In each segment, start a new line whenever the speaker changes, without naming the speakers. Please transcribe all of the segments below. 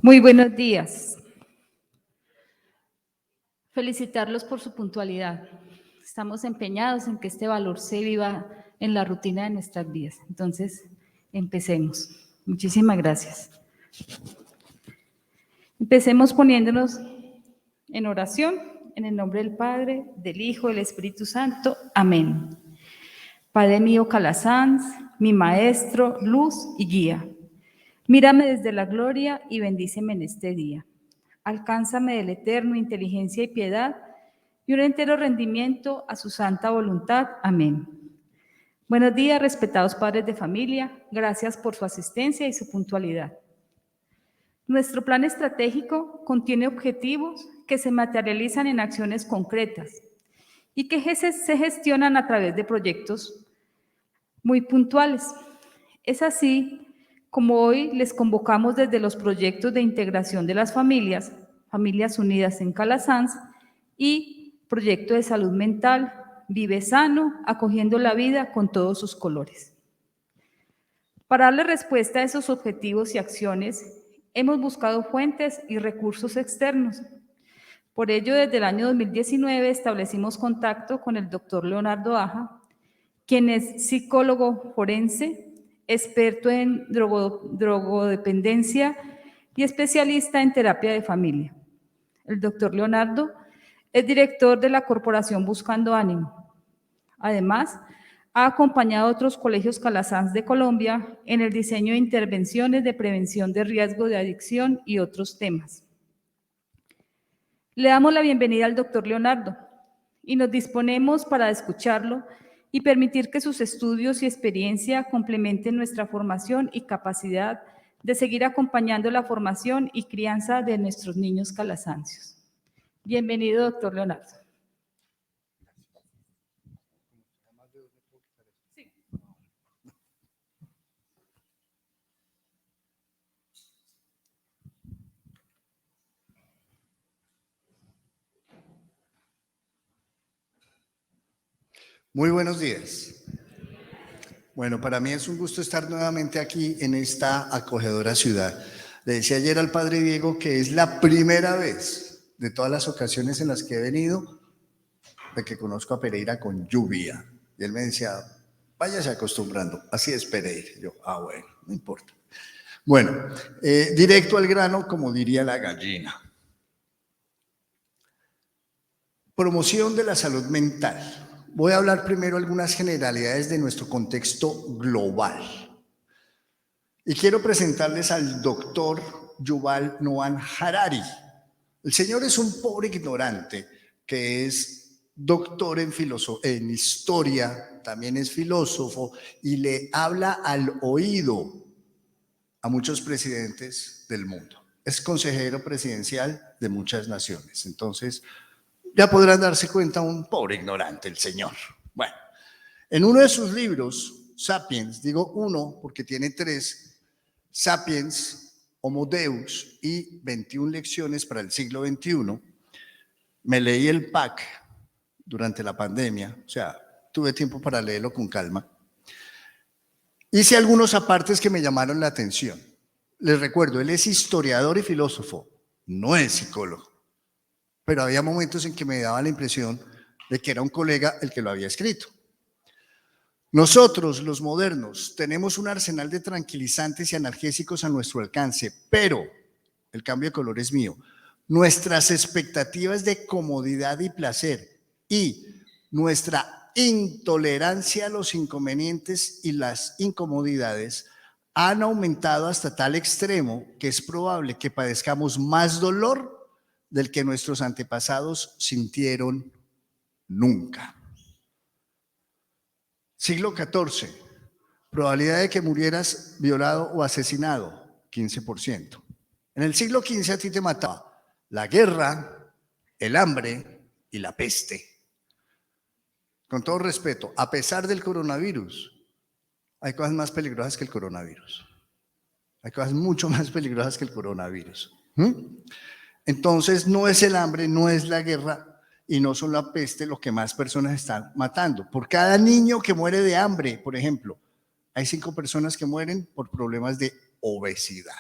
Muy buenos días. Felicitarlos por su puntualidad. Estamos empeñados en que este valor se viva en la rutina de nuestras vidas. Entonces, empecemos. Muchísimas gracias. Empecemos poniéndonos en oración, en el nombre del Padre, del Hijo, del Espíritu Santo. Amén. Padre mío Calasanz, mi maestro, luz y guía. Mírame desde la gloria y bendíceme en este día. Alcánzame del eterno inteligencia y piedad y un entero rendimiento a su santa voluntad. Amén. Buenos días, respetados padres de familia. Gracias por su asistencia y su puntualidad. Nuestro plan estratégico contiene objetivos que se materializan en acciones concretas y que se gestionan a través de proyectos muy puntuales. Es así como hoy les convocamos desde los proyectos de integración de las familias, Familias Unidas en Calasanz y Proyecto de Salud Mental, Vive Sano, acogiendo la vida con todos sus colores. Para darle respuesta a esos objetivos y acciones, hemos buscado fuentes y recursos externos. Por ello, desde el año 2019 establecimos contacto con el doctor Leonardo Aja, quien es psicólogo forense, experto en drogodependencia y especialista en terapia de familia. El doctor Leonardo es director de la corporación Buscando Ánimo. Además, ha acompañado a otros colegios Calasanz de Colombia en el diseño de intervenciones de prevención de riesgo de adicción y otros temas. Le damos la bienvenida al doctor Leonardo y nos disponemos para escucharlo y permitir que sus estudios y experiencia complementen nuestra formación y capacidad de seguir acompañando la formación y crianza de nuestros niños calasancios. Bienvenido, doctor Leonardo.
Muy buenos días. Bueno, para mí es un gusto estar nuevamente aquí en esta acogedora ciudad. Le decía ayer al padre Diego que es la primera vez de todas las ocasiones en las que he venido de que conozco a Pereira con lluvia. Y él me decía, váyase acostumbrando, así es Pereira. Y yo, bueno, no importa. Bueno, directo al grano, como diría la gallina. Promoción de la salud mental. Voy a hablar primero algunas generalidades de nuestro contexto global. Y quiero presentarles al doctor Yuval Noah Harari. El señor es un pobre ignorante que es doctor en historia, también es filósofo y le habla al oído a muchos presidentes del mundo. Es consejero presidencial de muchas naciones. Entonces, ya podrán darse cuenta, un pobre ignorante el señor. Bueno, en uno de sus libros, Sapiens, digo uno porque tiene 3, Sapiens, Homo Deus y 21 lecciones para el siglo XXI, me leí el pack durante la pandemia, o sea, tuve tiempo para leerlo con calma. Hice algunos apartes que me llamaron la atención. Les recuerdo, él es historiador y filósofo, no es psicólogo. Pero había momentos en que me daba la impresión de que era un colega el que lo había escrito. Nosotros, los modernos, tenemos un arsenal de tranquilizantes y analgésicos a nuestro alcance, pero, el cambio de color es mío, nuestras expectativas de comodidad y placer y nuestra intolerancia a los inconvenientes y las incomodidades han aumentado hasta tal extremo que es probable que padezcamos más dolor del que nuestros antepasados sintieron nunca. Siglo XIV, probabilidad de que murieras violado o asesinado, 15%. En el siglo XV a ti te mataba la guerra, el hambre y la peste. Con todo respeto, a pesar del coronavirus, hay cosas más peligrosas que el coronavirus. Hay cosas mucho más peligrosas que el coronavirus. Entonces, no es el hambre, no es la guerra y no son la peste lo que más personas están matando. Por cada niño que muere de hambre, por ejemplo, hay 5 personas que mueren por problemas de obesidad.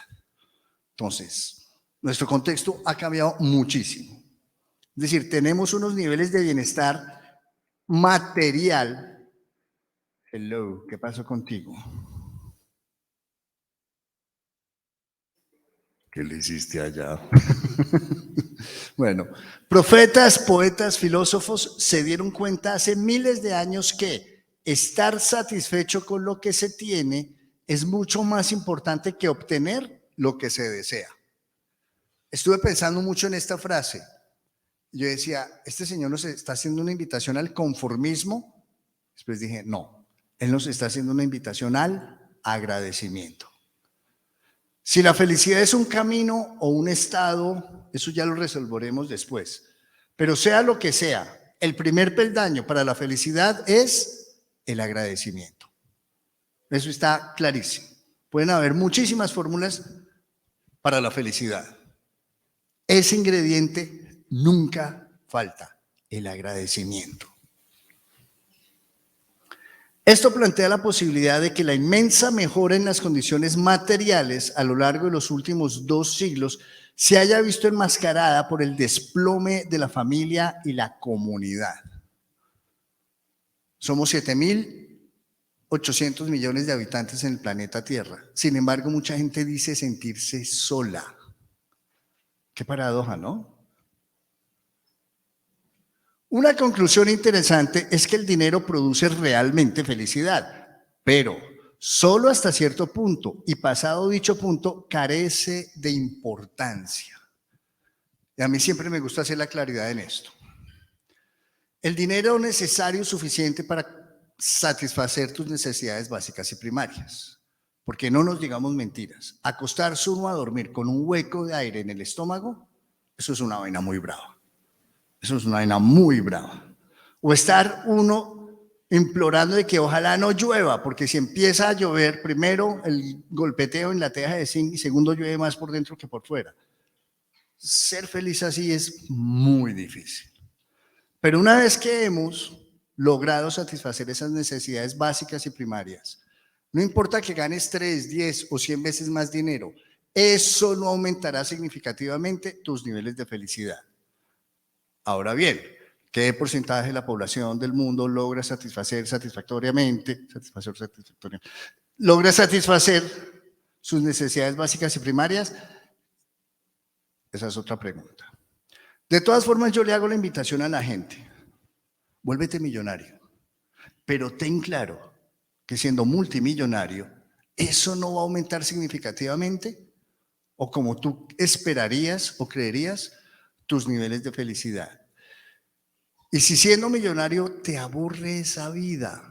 Entonces, Nuestro contexto ha cambiado muchísimo. Es decir, tenemos unos niveles de bienestar material. Hello, ¿qué pasó contigo? ¿Qué le hiciste allá? Bueno, profetas, poetas, filósofos se dieron cuenta hace miles de años que estar satisfecho con lo que se tiene es mucho más importante que obtener lo que se desea. Estuve pensando mucho en esta frase. Yo decía, este señor nos está haciendo una invitación al conformismo. Después dije, no, él nos está haciendo una invitación al agradecimiento. Si la felicidad es un camino o un estado, eso ya lo resolveremos después. Pero sea lo que sea, el primer peldaño para la felicidad es el agradecimiento. Eso está clarísimo. Pueden haber muchísimas fórmulas para la felicidad. Ese ingrediente nunca falta, el agradecimiento. Esto plantea la posibilidad de que la inmensa mejora en las condiciones materiales a lo largo de los últimos 2 siglos se haya visto enmascarada por el desplome de la familia y la comunidad. Somos 7.800 millones de habitantes en el planeta Tierra. Sin embargo, mucha gente dice sentirse sola. Qué paradoja, ¿no? Una conclusión interesante es que el dinero produce realmente felicidad, pero solo hasta cierto punto, y pasado dicho punto, carece de importancia. Y a mí siempre me gusta hacer la claridad en esto. El dinero necesario es suficiente para satisfacer tus necesidades básicas y primarias, porque no nos digamos mentiras. Acostarse uno a dormir con un hueco de aire en el estómago, eso es una vaina muy brava. Eso es una vaina muy brava. O estar uno implorando de que ojalá no llueva, porque si empieza a llover, primero el golpeteo en la teja de zinc y segundo llueve más por dentro que por fuera. Ser feliz así es muy difícil. Pero una vez que hemos logrado satisfacer esas necesidades básicas y primarias, no importa que ganes 3, 10 o 100 veces más dinero, eso no aumentará significativamente tus niveles de felicidad. Ahora bien, ¿qué porcentaje de la población del mundo logra satisfactoriamente sus necesidades básicas y primarias? Esa es otra pregunta. De todas formas, yo le hago la invitación a la gente. Vuélvete millonario, pero ten claro que siendo multimillonario, eso no va a aumentar significativamente o como tú esperarías o creerías tus niveles de felicidad. Y si siendo millonario te aburre esa vida,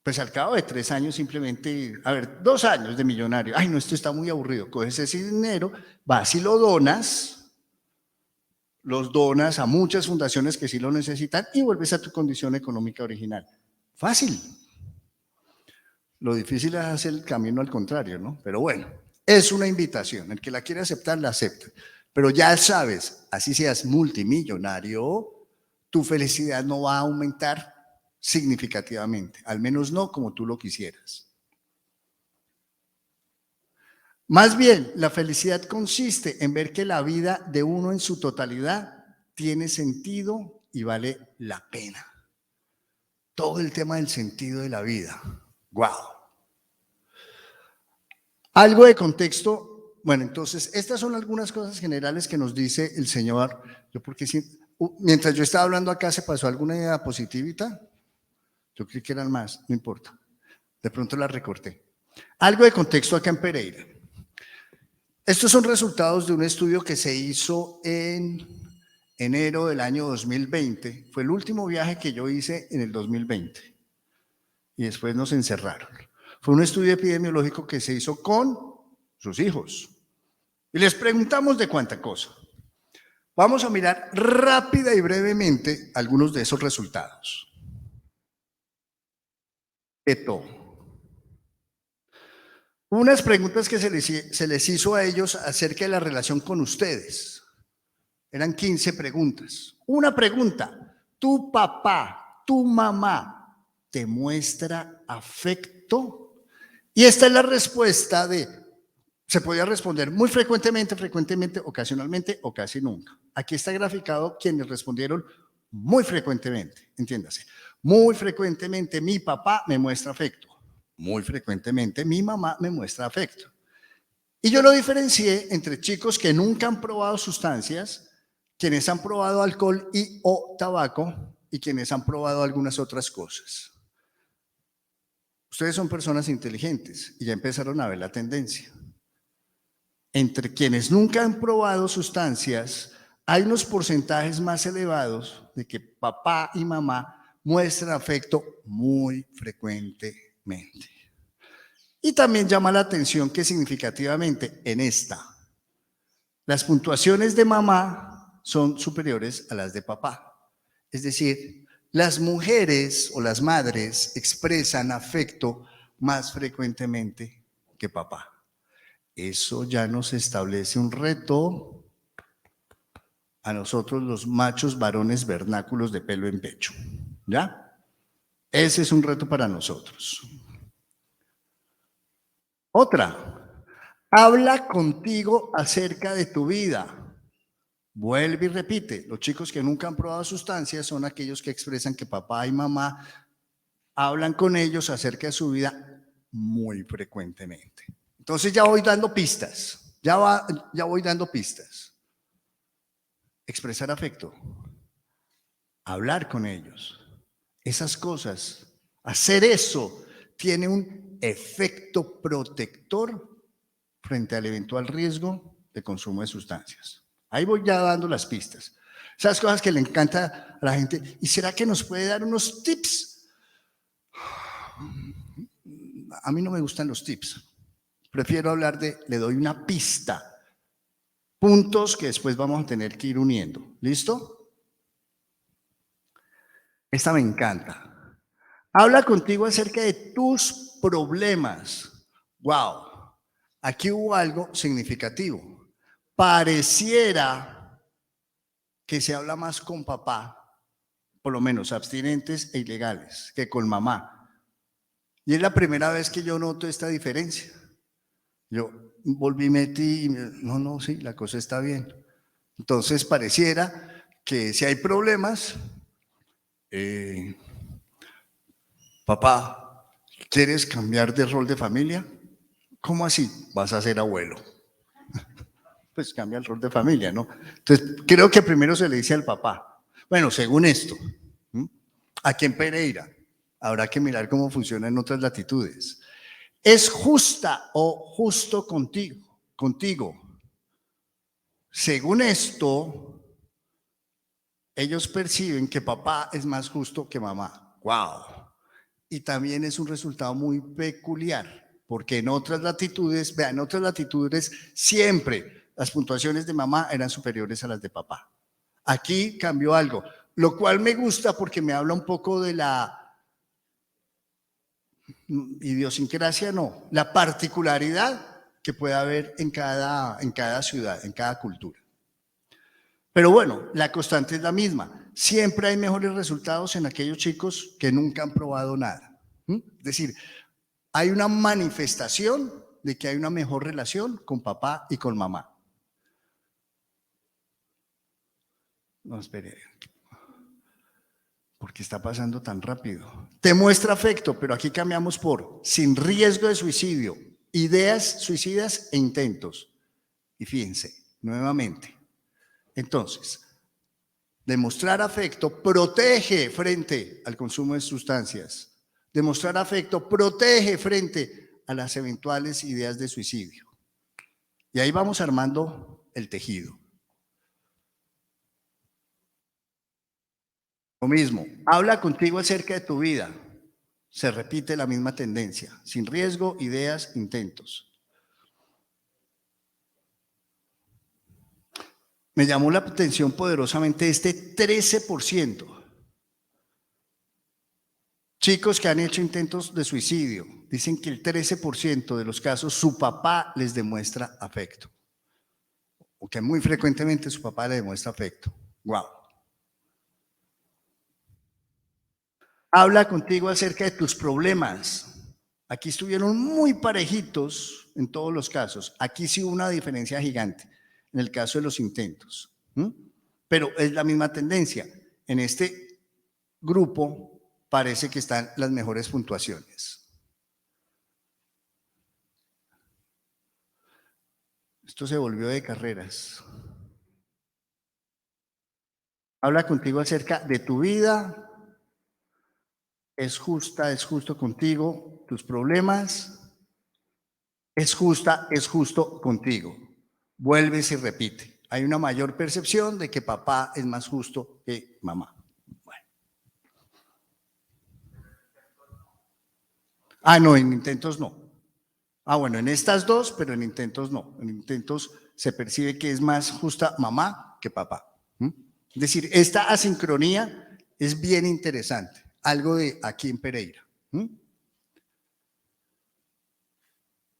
pues al cabo de 3 años simplemente, 2 años de millonario, ay no, esto está muy aburrido, coges ese dinero, vas y lo donas, los donas a muchas fundaciones que sí lo necesitan y vuelves a tu condición económica original. Fácil. Lo difícil es hacer el camino al contrario, ¿no? Pero bueno, es una invitación, el que la quiere aceptar, la acepta. Pero ya sabes, así seas multimillonario, tu felicidad no va a aumentar significativamente, al menos no como tú lo quisieras. Más bien, la felicidad consiste en ver que la vida de uno en su totalidad tiene sentido y vale la pena. Todo el tema del sentido de la vida. ¡Wow! Algo de contexto. Bueno, entonces, estas son algunas cosas generales que nos dice el Señor. Mientras yo estaba hablando acá, ¿se pasó alguna diapositivita? Yo creí que eran más, no importa. De pronto la recorté. Algo de contexto acá en Pereira. Estos son resultados de un estudio que se hizo en enero del año 2020. Fue el último viaje que yo hice en el 2020. Y después nos encerraron. Fue un estudio epidemiológico que se hizo con sus hijos. Y les preguntamos de cuánta cosa. Vamos a mirar rápida y brevemente algunos de esos resultados. Unas preguntas que se les hizo a ellos acerca de la relación con ustedes. Eran 15 preguntas. Una pregunta, ¿tu papá, tu mamá te muestra afecto? Y esta es la respuesta de Se podía responder muy frecuentemente, frecuentemente, ocasionalmente o casi nunca. Aquí está graficado quienes respondieron muy frecuentemente, entiéndase. Muy frecuentemente mi papá me muestra afecto. Muy frecuentemente mi mamá me muestra afecto. Y yo lo diferencié entre chicos que nunca han probado sustancias, quienes han probado alcohol y o tabaco y quienes han probado algunas otras cosas. Ustedes son personas inteligentes y ya empezaron a ver la tendencia. Entre quienes nunca han probado sustancias, hay unos porcentajes más elevados de que papá y mamá muestran afecto muy frecuentemente. Y también llama la atención que significativamente en esta, las puntuaciones de mamá son superiores a las de papá. Es decir, las mujeres o las madres expresan afecto más frecuentemente que papá. Eso ya nos establece un reto a nosotros los machos varones vernáculos de pelo en pecho. ¿Ya? Ese es un reto para nosotros. Otra, habla contigo acerca de tu vida. Vuelve y repite. Los chicos que nunca han probado sustancias son aquellos que expresan que papá y mamá hablan con ellos acerca de su vida muy frecuentemente. Entonces ya voy dando pistas. Ya voy dando pistas. Expresar afecto, hablar con ellos, esas cosas, hacer eso tiene un efecto protector frente al eventual riesgo de consumo de sustancias. Ahí voy ya dando las pistas. Esas cosas que le encanta a la gente. ¿Y será que nos puede dar unos tips? A mí no me gustan los tips. Prefiero hablar de, le doy una pista. Puntos que después vamos a tener que ir uniendo. ¿Listo? Esta me encanta. Habla contigo acerca de tus problemas. Wow. Aquí hubo algo significativo. Pareciera que se habla más con papá, por lo menos abstinentes e ilegales, que con mamá. Y es la primera vez que yo noto esta diferencia. Yo volví, metí y no, sí, la cosa está bien. Entonces pareciera que si hay problemas, papá, ¿quieres cambiar de rol de familia? ¿Cómo así? Vas a ser abuelo. Pues cambia el rol de familia, ¿no? Entonces creo que primero se le dice al papá. Bueno, según esto, aquí en Pereira, habrá que mirar cómo funciona en otras latitudes. ¿Es justa o justo contigo? Según esto, ellos perciben que papá es más justo que mamá. ¡Wow! Y también es un resultado muy peculiar, porque en otras latitudes, vean, en otras latitudes siempre las puntuaciones de mamá eran superiores a las de papá. Aquí cambió algo, lo cual me gusta porque me habla un poco de la idiosincrasia, no, la particularidad que puede haber en cada ciudad, en cada cultura. Pero bueno, la constante es la misma. Siempre hay mejores resultados en aquellos chicos que nunca han probado nada. Es decir, hay una manifestación de que hay una mejor relación con papá y con mamá. No, espere. ¿Por qué está pasando tan rápido? Te muestra afecto, pero aquí cambiamos por sin riesgo de suicidio, ideas suicidas e intentos. Y fíjense, nuevamente. Entonces, demostrar afecto protege frente al consumo de sustancias. Demostrar afecto protege frente a las eventuales ideas de suicidio. Y ahí vamos armando el tejido. Lo mismo, habla contigo acerca de tu vida. Se repite la misma tendencia. Sin riesgo, ideas, intentos. Me llamó la atención poderosamente este 13%. Chicos que han hecho intentos de suicidio, dicen que el 13% de los casos su papá les demuestra afecto. O que muy frecuentemente su papá le demuestra afecto. ¡Wow! Habla contigo acerca de tus problemas. Aquí estuvieron muy parejitos en todos los casos. Aquí sí hubo una diferencia gigante en el caso de los intentos. Pero es la misma tendencia. En este grupo parece que están las mejores puntuaciones. Esto se volvió de carreras. Habla contigo acerca de tu vida. Es justo contigo. Tus problemas. Es justo contigo. Vuelve y se repite. Hay una mayor percepción de que papá es más justo que mamá. Bueno. No, en intentos no. Bueno, en estas dos, pero en intentos no. En intentos se percibe que es más justa mamá que papá. Es decir, esta asincronía es bien interesante. Algo de aquí en Pereira.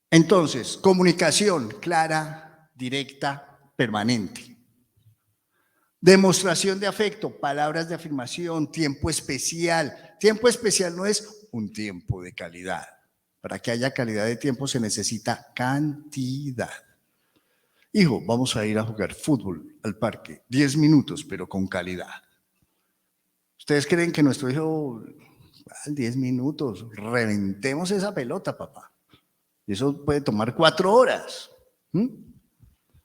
Entonces, comunicación clara, directa, permanente. Demostración de afecto, palabras de afirmación, tiempo especial. Tiempo especial no es un tiempo de calidad. Para que haya calidad de tiempo se necesita cantidad. Hijo, vamos a ir a jugar fútbol al parque, 10 minutos, pero con calidad. ¿Ustedes creen que nuestro hijo, 10 minutos, reventemos esa pelota, papá? Eso puede tomar 4 horas.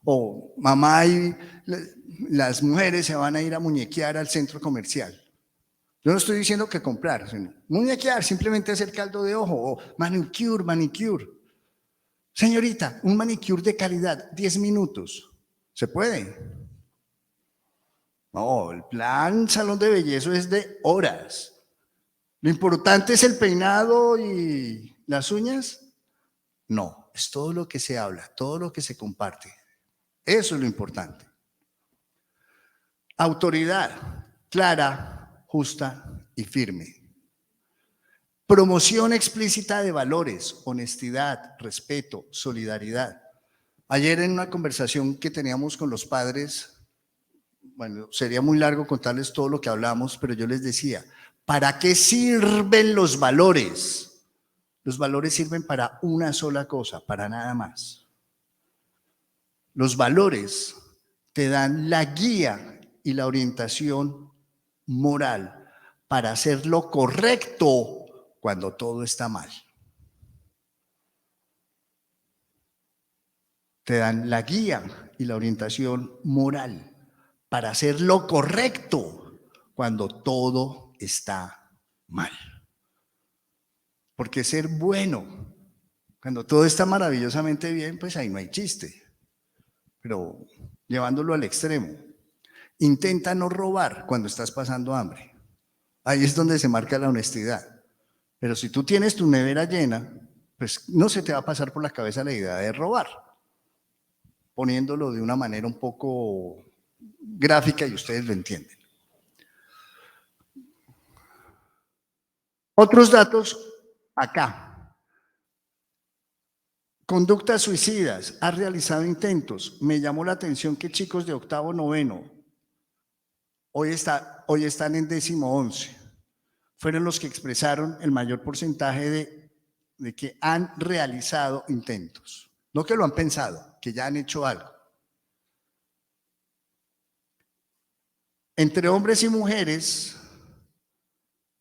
O mamá y las mujeres se van a ir a muñequear al centro comercial. Yo no estoy diciendo que comprar, sino muñequear, simplemente hacer caldo de ojo o manicure. Señorita, un manicure de calidad, 10 minutos. ¿Se puede? No, el plan salón de belleza es de horas. ¿Lo importante es el peinado y las uñas? No, es todo lo que se habla, todo lo que se comparte. Eso es lo importante. Autoridad clara, justa y firme. Promoción explícita de valores, honestidad, respeto, solidaridad. Ayer en una conversación que teníamos con los padres, bueno, sería muy largo contarles todo lo que hablamos, pero yo les decía, ¿para qué sirven los valores? Los valores sirven para una sola cosa, para nada más. Los valores te dan la guía y la orientación moral para hacer lo correcto cuando todo está mal. Te dan la guía y la orientación moral para hacer lo correcto cuando todo está mal. Porque ser bueno, cuando todo está maravillosamente bien, pues ahí no hay chiste. Pero llevándolo al extremo, intenta no robar cuando estás pasando hambre. Ahí es donde se marca la honestidad. Pero si tú tienes tu nevera llena, pues no se te va a pasar por la cabeza la idea de robar. Poniéndolo de una manera un poco gráfica y ustedes lo entienden. Otros datos acá. Conductas suicidas, ha realizado intentos. Me llamó la atención que chicos de octavo, noveno, hoy están en 10º, 11. Fueron los que expresaron el mayor porcentaje de que han realizado intentos. No que lo han pensado, que ya han hecho algo. Entre hombres y mujeres,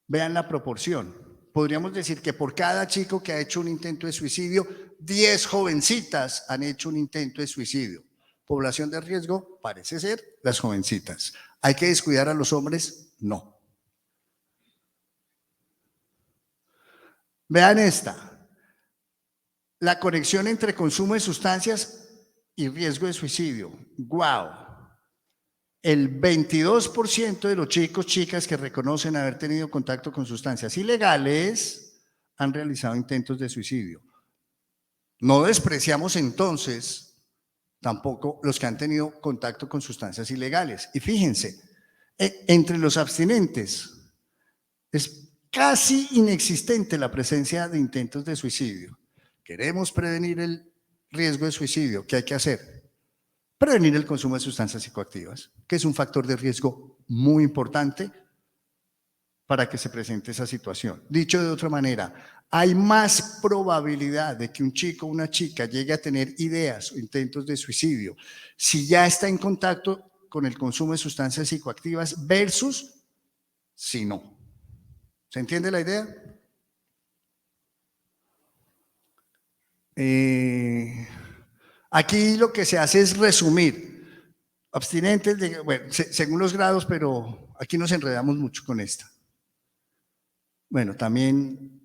vean la proporción. Podríamos decir que por cada chico que ha hecho un intento de suicidio, 10 jovencitas han hecho un intento de suicidio. Población de riesgo, parece ser, las jovencitas. ¿Hay que descuidar a los hombres? No. Vean esta. La conexión entre consumo de sustancias y riesgo de suicidio. ¡Guau! El 22% de los chicos, chicas que reconocen haber tenido contacto con sustancias ilegales han realizado intentos de suicidio. No despreciamos entonces tampoco los que han tenido contacto con sustancias ilegales. Y fíjense, entre los abstinentes es casi inexistente la presencia de intentos de suicidio. Queremos prevenir el riesgo de suicidio. ¿Qué hay que hacer? Prevenir el consumo de sustancias psicoactivas, que es un factor de riesgo muy importante para que se presente esa situación. Dicho de otra manera, hay más probabilidad de que un chico o una chica llegue a tener ideas o intentos de suicidio si ya está en contacto con el consumo de sustancias psicoactivas versus si no. ¿Se entiende la idea? Aquí lo que se hace es resumir. Abstinentes, bueno, según los grados, pero aquí nos enredamos mucho con esta. Bueno, también,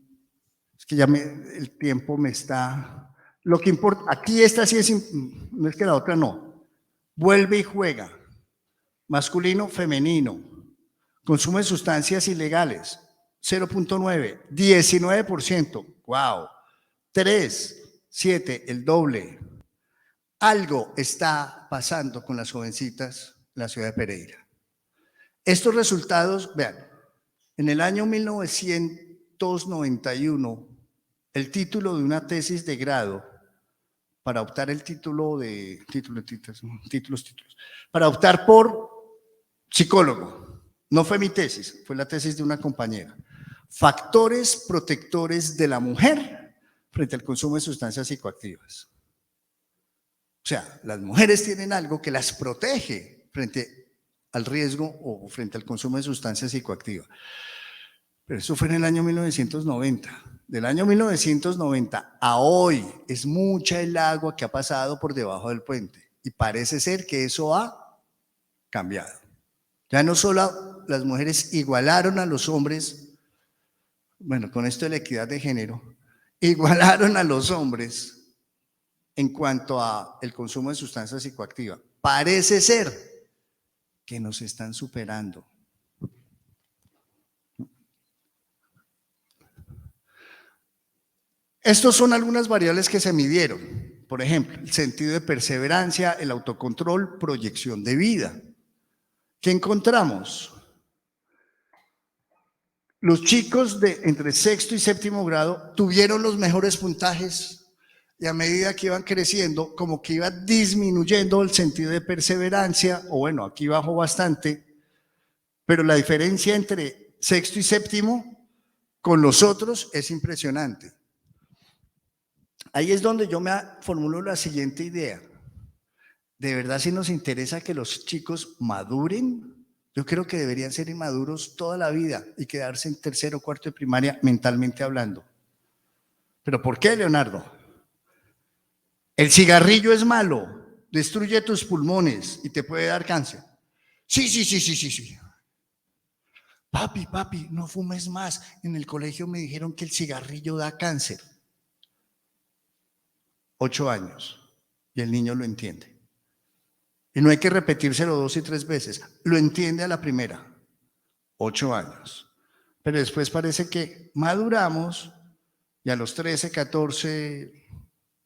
es que ya el tiempo me está... Lo que importa, aquí esta sí es, no es que la otra no. Vuelve y juega. Masculino, femenino. Consumo de sustancias ilegales, 0.9, 19%. ¡Wow! 3, 7, el doble. Algo está pasando con las jovencitas en la ciudad de Pereira. Estos resultados, vean, en el año 1991, el título de una tesis de grado, para optar el título de, para optar por psicólogo, no fue mi tesis, fue la tesis de una compañera. Factores protectores de la mujer frente al consumo de sustancias psicoactivas. O sea, las mujeres tienen algo que las protege frente al riesgo o frente al consumo de sustancias psicoactivas. Pero eso fue en el año 1990. Del año 1990 a hoy es mucha el agua que ha pasado por debajo del puente. Y parece ser que eso ha cambiado. Ya no solo las mujeres igualaron a los hombres, bueno, con esto de la equidad de género, igualaron a los hombres en cuanto a el consumo de sustancias psicoactivas. Parece ser que nos están superando. Estos son algunas variables que se midieron. Por ejemplo, el sentido de perseverancia, el autocontrol, proyección de vida. ¿Qué encontramos? Los chicos de entre sexto y séptimo grado tuvieron los mejores puntajes y a medida que iban creciendo, como que iba disminuyendo el sentido de perseverancia, o bueno, aquí bajó bastante, pero la diferencia entre sexto y séptimo con los otros es impresionante. Ahí es donde yo me formulo la siguiente idea. ¿De verdad si nos interesa que los chicos maduren? Yo creo que deberían ser inmaduros toda la vida y quedarse en tercero o cuarto de primaria mentalmente hablando. ¿Pero por qué, Leonardo? El cigarrillo es malo, destruye tus pulmones y te puede dar cáncer. Sí. Papi, no fumes más. En el colegio me dijeron que el cigarrillo da cáncer. 8 años y el niño lo entiende. Y no hay que repetírselo 2 y 3 veces. Lo entiende a la primera. 8 años. Pero después parece que maduramos y a los 13, 14...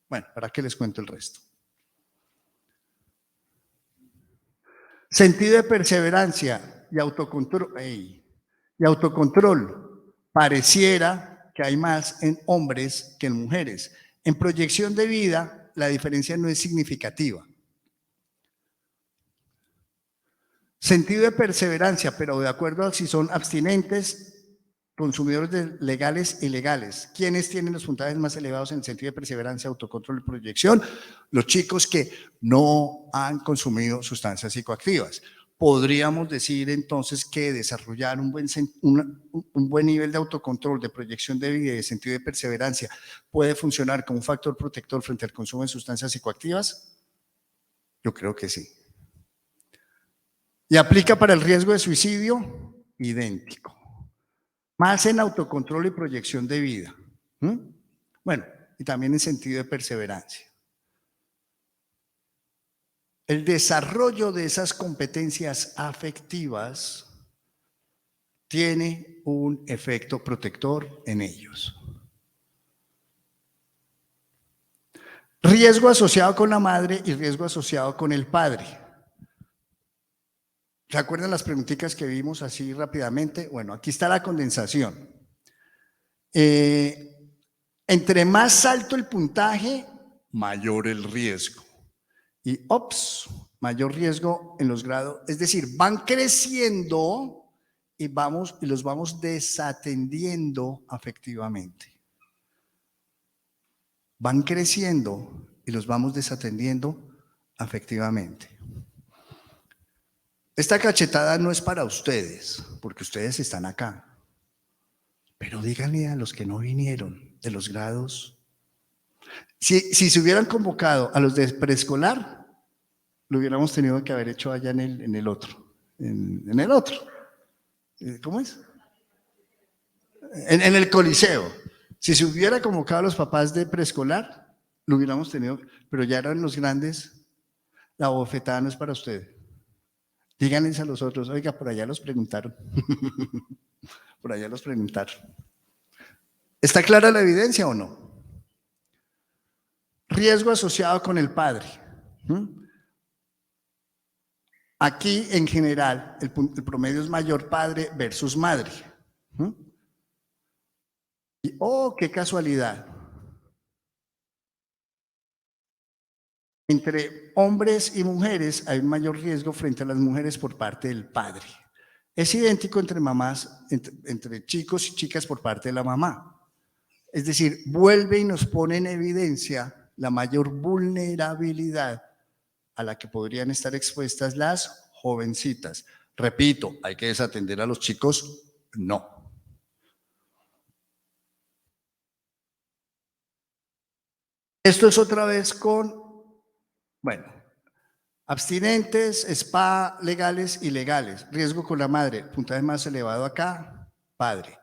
Bueno, ¿para qué les cuento el resto? Sentido de perseverancia y autocontrol. Pareciera que hay más en hombres que en mujeres. En proyección de vida, la diferencia no es significativa. Sentido de perseverancia, pero de acuerdo a si son abstinentes, consumidores legales e ilegales. ¿Quiénes tienen los puntajes más elevados en el sentido de perseverancia, autocontrol y proyección? Los chicos que no han consumido sustancias psicoactivas. Podríamos decir entonces que desarrollar un buen nivel de autocontrol, de proyección de vida y de sentido de perseverancia puede funcionar como un factor protector frente al consumo de sustancias psicoactivas. Yo creo que sí. ¿Y aplica para el riesgo de suicidio? Idéntico. Más en autocontrol y proyección de vida. Bueno, y también en sentido de perseverancia. El desarrollo de esas competencias afectivas tiene un efecto protector en ellos. Riesgo asociado con la madre y riesgo asociado con el padre. ¿Se acuerdan las preguntitas que vimos así rápidamente? Bueno, aquí está la condensación. Entre más alto el puntaje, mayor el riesgo. Y mayor riesgo en los grados. Es decir, van creciendo y los vamos desatendiendo afectivamente. van creciendo y los vamos desatendiendo afectivamente. Esta cachetada no es para ustedes, porque ustedes están acá. Pero díganle a los que no vinieron de los grados. Si se hubieran convocado a los de preescolar, lo hubiéramos tenido que haber hecho allá en el otro. En el otro. ¿Cómo es? En el Coliseo. Si se hubiera convocado a los papás de preescolar, lo hubiéramos tenido, pero ya eran los grandes. La bofetada no es para ustedes. Díganles a los otros, oiga, por allá los preguntaron. Por allá los preguntaron. ¿Está clara la evidencia o no? Riesgo asociado con el padre. Aquí, en general, el promedio es mayor padre versus madre. Y, oh, qué casualidad. Entre hombres y mujeres hay un mayor riesgo frente a las mujeres por parte del padre. Es idéntico entre mamás, entre chicos y chicas por parte de la mamá. Es decir, vuelve y nos pone en evidencia la mayor vulnerabilidad a la que podrían estar expuestas las jovencitas. Repito, ¿hay que desatender a los chicos? No. Esto es otra vez bueno, abstinentes, spa, legales, ilegales. Riesgo con la madre, puntaje más elevado acá, padre.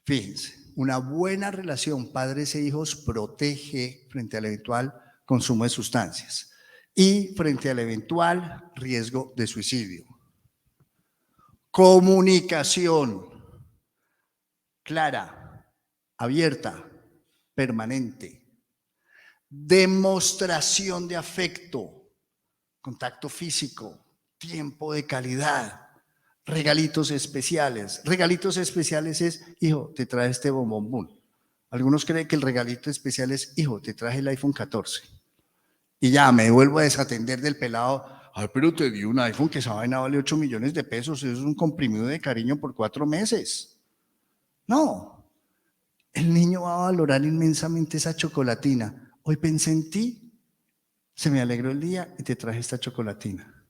Fíjense, una buena relación padres e hijos protege frente al eventual consumo de sustancias y frente al eventual riesgo de suicidio. Comunicación clara, abierta, permanente. Demostración de afecto, contacto físico, tiempo de calidad, regalitos especiales. Regalitos especiales es, hijo, te traje este bombón. Algunos creen que el regalito especial es, hijo, te traje el iPhone 14. Y ya me vuelvo a desatender del pelado. Ay, pero te di un iPhone que esa vaina vale 8 millones de pesos. Eso es un comprimido de cariño por 4 meses. No. El niño va a valorar inmensamente esa chocolatina. Hoy pensé en ti, se me alegró el día y te traje esta chocolatina.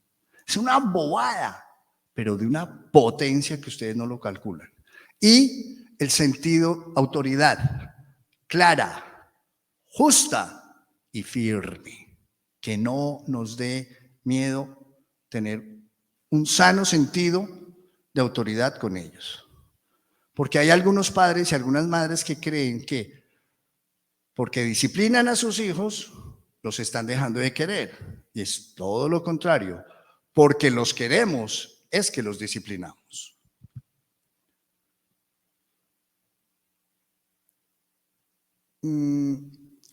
Es una bobada, pero de una potencia que ustedes no lo calculan. Y el sentido autoridad, clara, justa y firme, que no nos dé miedo tener un sano sentido de autoridad con ellos. Porque hay algunos padres y algunas madres que creen que porque disciplinan a sus hijos, los están dejando de querer. Y es todo lo contrario. Porque los queremos, es que los disciplinamos.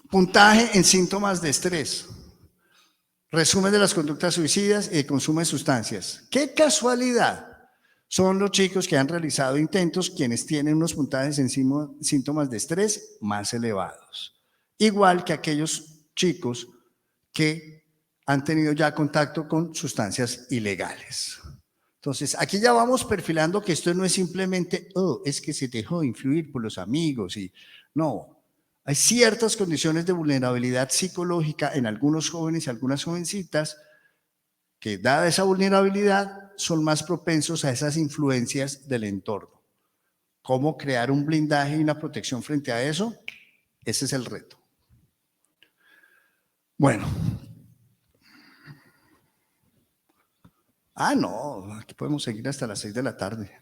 Puntaje en síntomas de estrés. Resumen de las conductas suicidas y de consumo de sustancias. ¡Qué casualidad! Son los chicos que han realizado intentos quienes tienen unos puntajes en síntomas de estrés más elevados. Igual que aquellos chicos que han tenido ya contacto con sustancias ilegales. Entonces, aquí ya vamos perfilando que esto no es simplemente, oh, es que se dejó influir por los amigos. No, hay ciertas condiciones de vulnerabilidad psicológica en algunos jóvenes y algunas jovencitas que, dada esa vulnerabilidad, son más propensos a esas influencias del entorno. ¿Cómo crear un blindaje y una protección frente a eso? Ese es el reto. Bueno. No, aquí podemos seguir hasta las 6 de la tarde.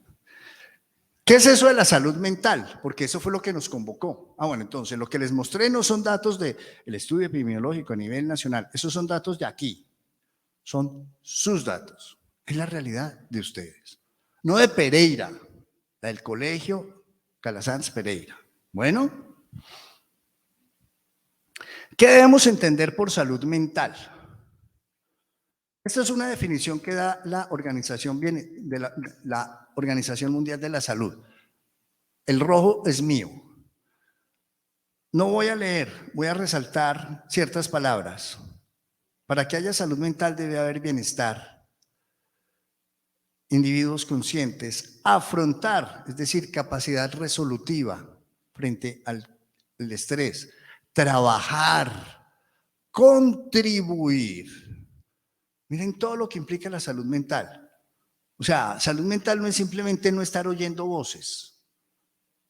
¿Qué es eso de la salud mental? Porque eso fue lo que nos convocó. Bueno, entonces lo que les mostré no son datos del estudio epidemiológico a nivel nacional, esos son datos de aquí, son sus datos, es la realidad de ustedes, no de Pereira, la del colegio Calasanz Pereira. Bueno, ¿qué debemos entender por salud mental? Esta es una definición que da la Organización Mundial de la Salud. El rojo es mío. No voy a leer, voy a resaltar ciertas palabras. Para que haya salud mental debe haber bienestar, individuos conscientes, afrontar, es decir, capacidad resolutiva frente al estrés, trabajar, contribuir. Miren todo lo que implica la salud mental. O sea, salud mental no es simplemente no estar oyendo voces.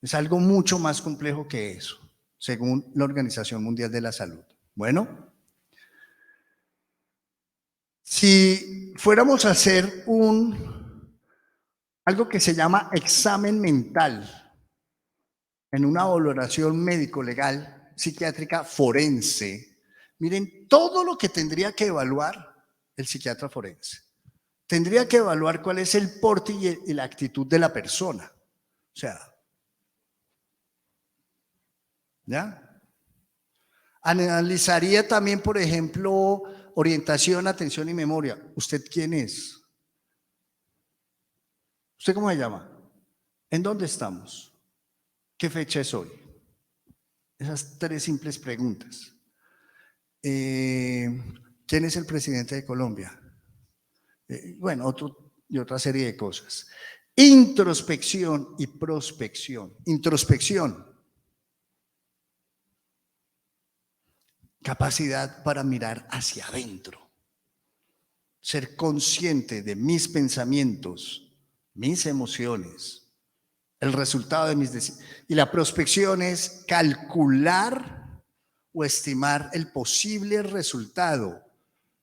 Es algo mucho más complejo que eso, según la Organización Mundial de la Salud. Bueno, si fuéramos a hacer algo que se llama examen mental en una valoración médico-legal, psiquiátrica, forense, miren todo lo que tendría que evaluar el psiquiatra forense. Tendría que evaluar cuál es el porte y la actitud de la persona. O sea, ¿ya? Analizaría también, por ejemplo, orientación, atención y memoria. ¿Usted quién es? ¿Usted cómo se llama? ¿En dónde estamos? ¿Qué fecha es hoy? Esas 3 simples preguntas. ¿Quién es el presidente de Colombia? Bueno, y otra serie de cosas. Introspección y prospección. Introspección. Capacidad para mirar hacia adentro. Ser consciente de mis pensamientos, mis emociones, el resultado de mis decisiones. Y la prospección es calcular o estimar el posible resultado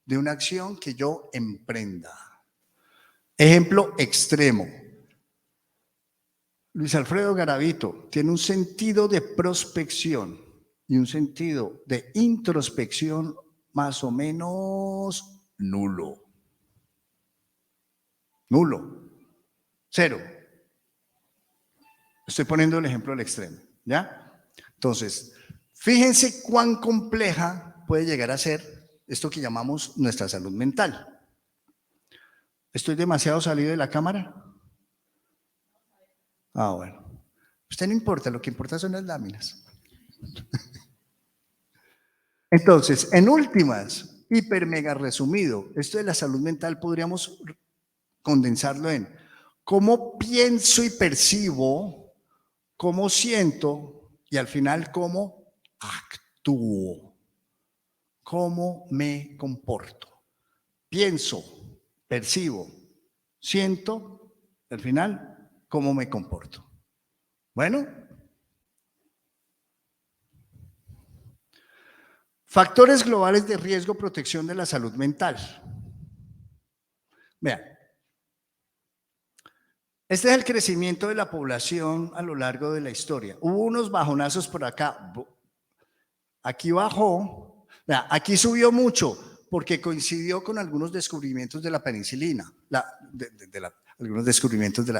de una acción que yo emprenda. Ejemplo extremo. Luis Alfredo Garavito tiene un sentido de prospección y un sentido de introspección más o menos nulo. Nulo. 0. Estoy poniendo el ejemplo al extremo, ¿ya? Entonces, fíjense cuán compleja puede llegar a ser esto que llamamos nuestra salud mental. ¿Estoy demasiado salido de la cámara? Ah, bueno. Usted no importa, lo que importa son las láminas. Entonces, en últimas, hiper mega resumido, esto de la salud mental podríamos condensarlo en cómo pienso y percibo, cómo siento y al final cómo actúo, cómo me comporto. Pienso, percibo, siento, al final cómo me comporto. Bueno, factores globales de riesgo, protección de la salud mental. Vean, este es el crecimiento de la población a lo largo de la historia. Hubo unos bajonazos por acá. Aquí bajó, vean, aquí subió mucho porque coincidió con algunos descubrimientos de la penicilina, algunos descubrimientos de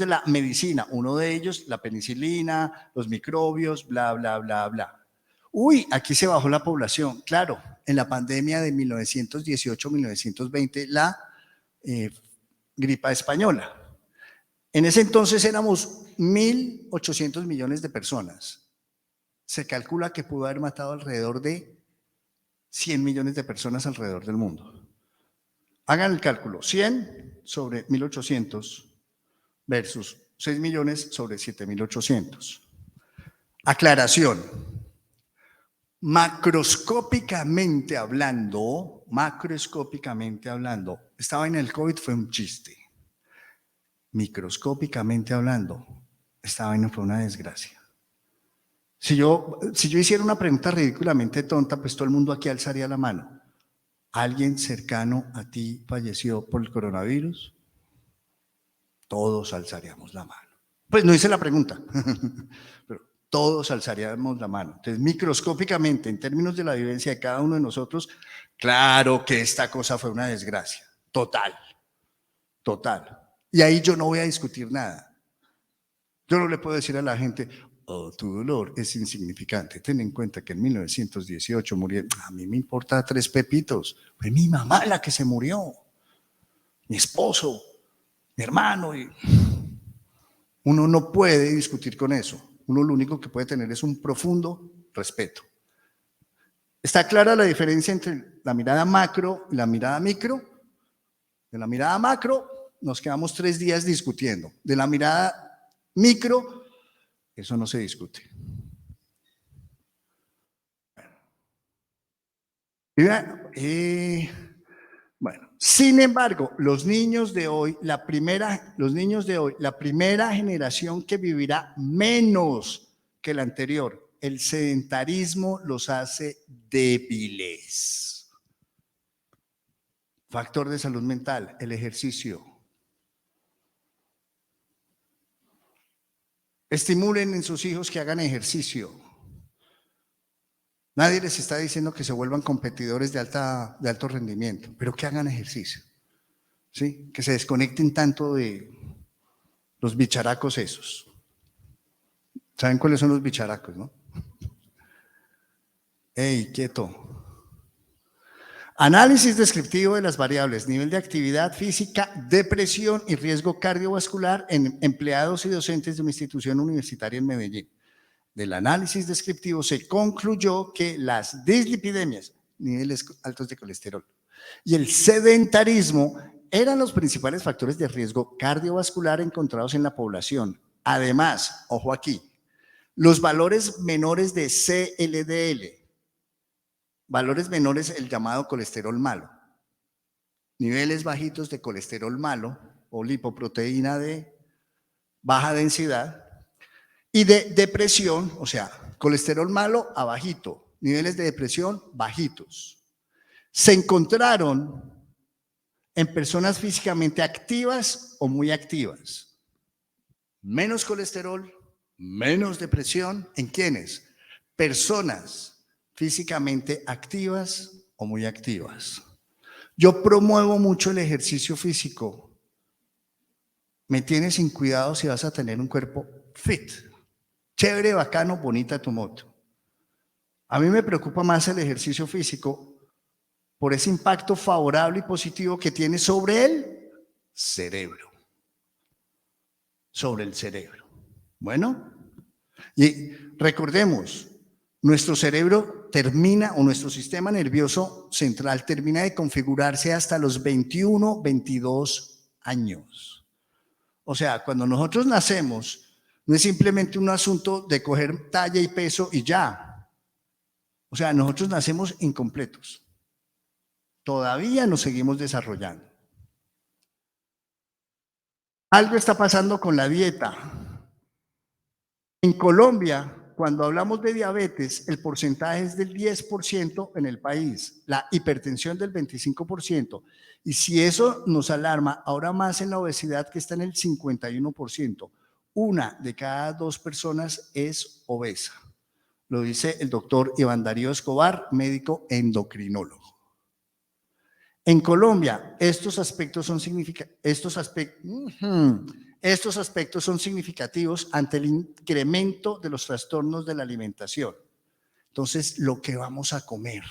la medicina. Uno de ellos, la penicilina, los microbios, bla, bla, bla, bla. Uy, aquí se bajó la población. Claro, en la pandemia de 1918-1920, la gripa española. En ese entonces éramos 1.800 millones de personas. Se calcula que pudo haber matado alrededor de 100 millones de personas alrededor del mundo. Hagan el cálculo, 100 sobre 1.800 versus 6 millones sobre 7.800. Aclaración. Macroscópicamente hablando, esta vaina del COVID fue un chiste. Microscópicamente hablando, esta vaina fue una desgracia. Si yo hiciera una pregunta ridículamente tonta, pues todo el mundo aquí alzaría la mano. ¿Alguien cercano a ti falleció por el coronavirus? Todos alzaríamos la mano. Pues no hice la pregunta, pero todos alzaríamos la mano. Entonces, microscópicamente, en términos de la vivencia de cada uno de nosotros, claro que esta cosa fue una desgracia. Total. Y ahí yo no voy a discutir nada. Yo no le puedo decir a la gente, oh, tu dolor es insignificante. Ten en cuenta que en 1918 murieron. A mí me importa 3 pepitos. Fue mi mamá la que se murió. Mi esposo, mi hermano. Uno no puede discutir con eso. Uno lo único que puede tener es un profundo respeto. ¿Está clara la diferencia entre la mirada macro y la mirada micro? De la mirada macro nos quedamos 3 días discutiendo. De la mirada micro, eso no se discute. Bueno, sin embargo, los niños de hoy, la primera generación que vivirá menos que la anterior, el sedentarismo los hace débiles. Factor de salud mental, el ejercicio. Estimulen en sus hijos que hagan ejercicio. Nadie les está diciendo que se vuelvan competidores de alto rendimiento, pero que hagan ejercicio. ¿Sí? Que se desconecten tanto de los bicharacos esos. ¿Saben cuáles son los bicharacos, no? ¡Ey, quieto! Análisis descriptivo de las variables, nivel de actividad física, depresión y riesgo cardiovascular en empleados y docentes de una institución universitaria en Medellín. Del análisis descriptivo se concluyó que las dislipidemias, niveles altos de colesterol, y el sedentarismo eran los principales factores de riesgo cardiovascular encontrados en la población. Además, ojo aquí, los valores menores de CLDL, valores menores el llamado colesterol malo, niveles bajitos de colesterol malo o lipoproteína de baja densidad y de depresión, o sea, colesterol malo a bajito, niveles de depresión bajitos. Se encontraron en personas físicamente activas o muy activas. Menos colesterol, menos depresión, ¿en quiénes? Personas físicamente activas o muy activas. Yo promuevo mucho el ejercicio físico. Me tienes sin cuidado si vas a tener un cuerpo fit. Chévere, bacano, bonita tu moto. A mí me preocupa más el ejercicio físico por ese impacto favorable y positivo que tiene sobre el cerebro. Sobre el cerebro. Bueno, y recordemos, nuestro cerebro termina, o nuestro sistema nervioso central termina de configurarse hasta los 21, 22 años. O sea, cuando nosotros nacemos, no es simplemente un asunto de coger talla y peso y ya. O sea, nosotros nacemos incompletos. Todavía nos seguimos desarrollando. Algo está pasando con la dieta. En Colombia, cuando hablamos de diabetes, el porcentaje es del 10% en el país, la hipertensión del 25%. Y si eso nos alarma, ahora más en la obesidad que está en el 51%. Una de cada 2 personas es obesa. Lo dice el doctor Iván Darío Escobar, médico endocrinólogo. En Colombia, estos aspectos son significativos ante el incremento de los trastornos de la alimentación. Entonces, lo que vamos a comer,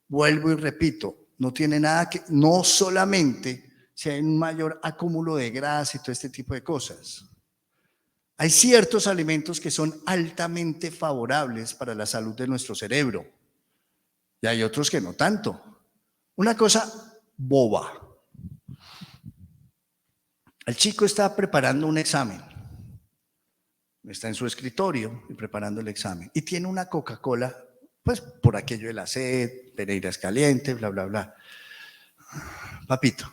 vuelvo y repito, no tiene nada que, no solamente si hay un mayor acúmulo de grasa y todo este tipo de cosas. Hay ciertos alimentos que son altamente favorables para la salud de nuestro cerebro y hay otros que no tanto. Una cosa boba. El chico está preparando un examen. Está en su escritorio y preparando el examen. Y tiene una Coca-Cola, pues por aquello de la sed, Pereira es caliente, bla, bla, bla. Papito,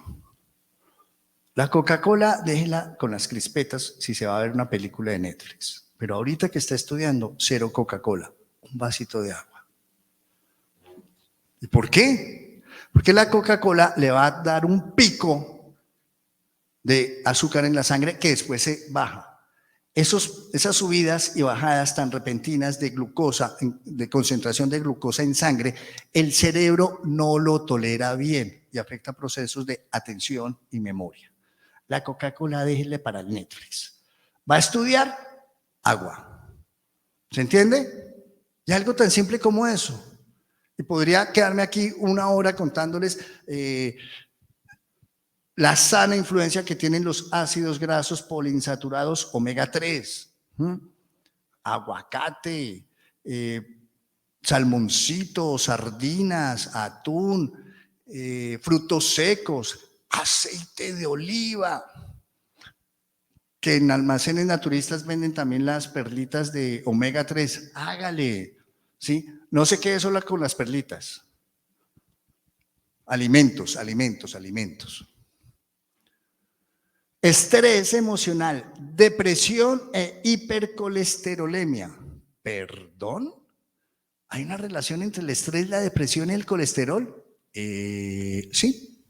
la Coca-Cola déjela con las crispetas si se va a ver una película de Netflix. Pero ahorita que está estudiando, cero Coca-Cola, un vasito de agua. ¿Y por qué? Porque la Coca-Cola le va a dar un pico de azúcar en la sangre que después se baja. Esas subidas y bajadas tan repentinas de glucosa, de concentración de glucosa en sangre, el cerebro no lo tolera bien y afecta procesos de atención y memoria. La Coca-Cola déjele para el Netflix. ¿Va a estudiar? Agua. ¿Se entiende? Y algo tan simple como eso. Y podría quedarme aquí una hora contándoles la sana influencia que tienen los ácidos grasos poliinsaturados omega 3, aguacate, salmoncito, sardinas, atún, frutos secos, aceite de oliva, que en almacenes naturistas venden también las perlitas de omega 3, hágale, ¿sí? No se quede sola con las perlitas, Alimentos, alimentos, alimentos. Estrés emocional, depresión e hipercolesterolemia. ¿Perdón? ¿Hay una relación entre el estrés, la depresión y el colesterol? Sí.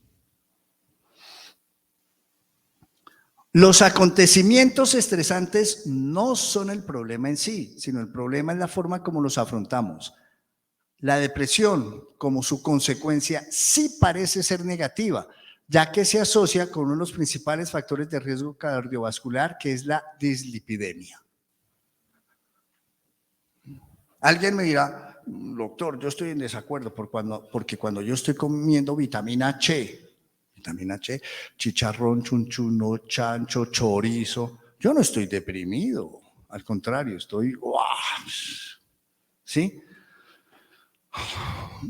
Los acontecimientos estresantes no son el problema en sí, sino el problema es la forma como los afrontamos. La depresión, como su consecuencia, sí parece ser negativa, ya que se asocia con uno de los principales factores de riesgo cardiovascular, que es la dislipidemia. Alguien me dirá, doctor, yo estoy en desacuerdo porque cuando yo estoy comiendo vitamina H, chicharrón, chunchuno, chancho, chorizo, yo no estoy deprimido, al contrario, estoy, ¡wow! ¿Sí?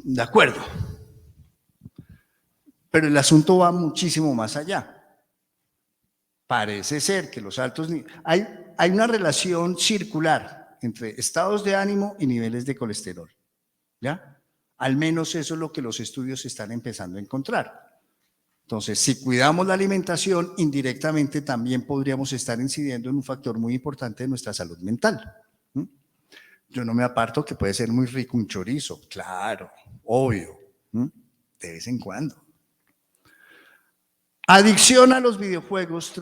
De acuerdo. Pero el asunto va muchísimo más allá. Parece ser que los altos... Hay una relación circular entre estados de ánimo y niveles de colesterol. ¿Ya? Al menos eso es lo que los estudios están empezando a encontrar. Entonces, si cuidamos la alimentación, indirectamente también podríamos estar incidiendo en un factor muy importante de nuestra salud mental. Yo no me aparto que puede ser muy rico un chorizo, claro, obvio, de vez en cuando. Adicción a los videojuegos,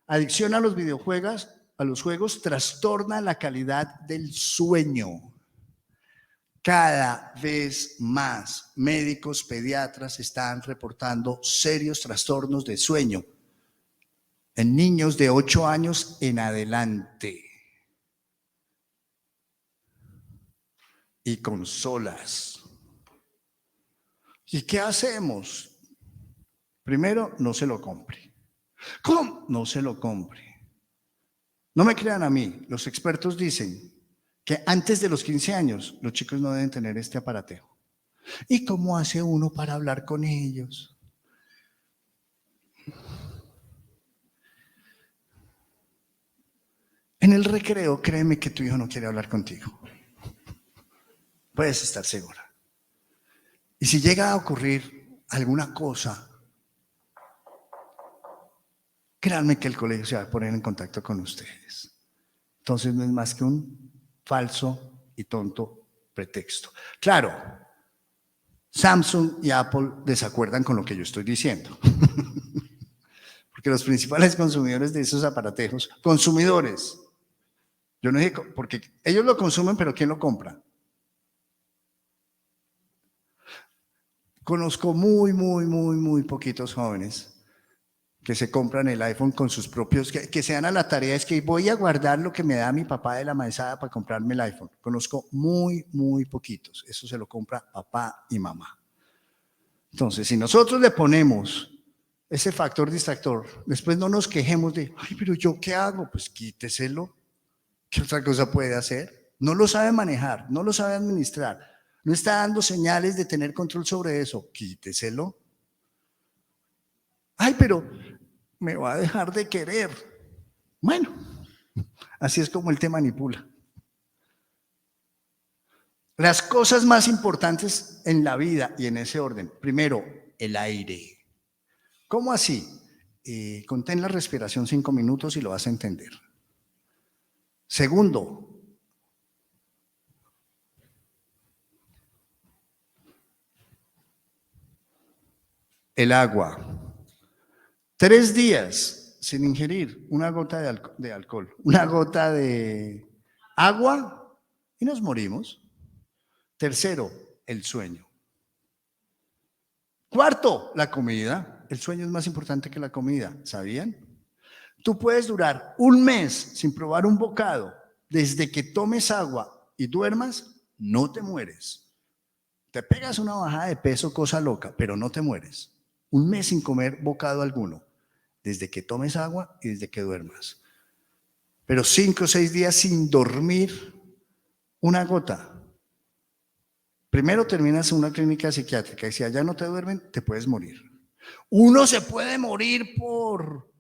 adicción a los juegos trastorna la calidad del sueño. Cada vez más médicos pediatras están reportando serios trastornos de sueño en niños de 8 años en adelante. Y consolas. ¿Y qué hacemos? Primero, no se lo compre. ¿Cómo? No se lo compre. No me crean a mí, los expertos dicen que antes de los 15 años los chicos no deben tener este aparatejo. ¿Y cómo hace uno para hablar con ellos? En el recreo, créeme que tu hijo no quiere hablar contigo. Puedes estar segura. Y si llega a ocurrir alguna cosa, créanme que el colegio se va a poner en contacto con ustedes. Entonces no es más que un falso y tonto pretexto. Claro, Samsung y Apple desacuerdan con lo que yo estoy diciendo. Porque los principales consumidores de esos aparatejos, consumidores, yo no dije, porque ellos lo consumen, pero ¿quién lo compra? Conozco muy poquitos jóvenes que se compran el iPhone con sus propios, que se dan a la tarea, es que voy a guardar lo que me da mi papá de la mesada para comprarme el iPhone. Conozco muy poquitos. Eso se lo compra papá y mamá. Entonces, si nosotros le ponemos ese factor distractor, después no nos quejemos de, ay, pero ¿yo qué hago? Pues quíteselo. ¿Qué otra cosa puede hacer? No lo sabe manejar, no lo sabe administrar, no está dando señales de tener control sobre eso. Quíteselo. Ay, pero me va a dejar de querer. Bueno, así es como él te manipula. Las cosas más importantes en la vida y en ese orden. Primero, el aire. ¿Cómo así? Contén la respiración 5 minutos y lo vas a entender. Segundo, el agua. 3 días sin ingerir una gota de alcohol, una gota de agua y nos morimos. Tercero, el sueño. Cuarto, la comida. El sueño es más importante que la comida, ¿sabían? Tú puedes durar 1 mes sin probar un bocado. Desde que tomes agua y duermas, no te mueres. Te pegas una bajada de peso, cosa loca, pero no te mueres. 1 mes sin comer bocado alguno. Desde que tomes agua y desde que duermas. Pero 5 o 6 días sin dormir una gota. Primero terminas en una clínica psiquiátrica y si allá no te duermen, te puedes morir. Uno se puede morir por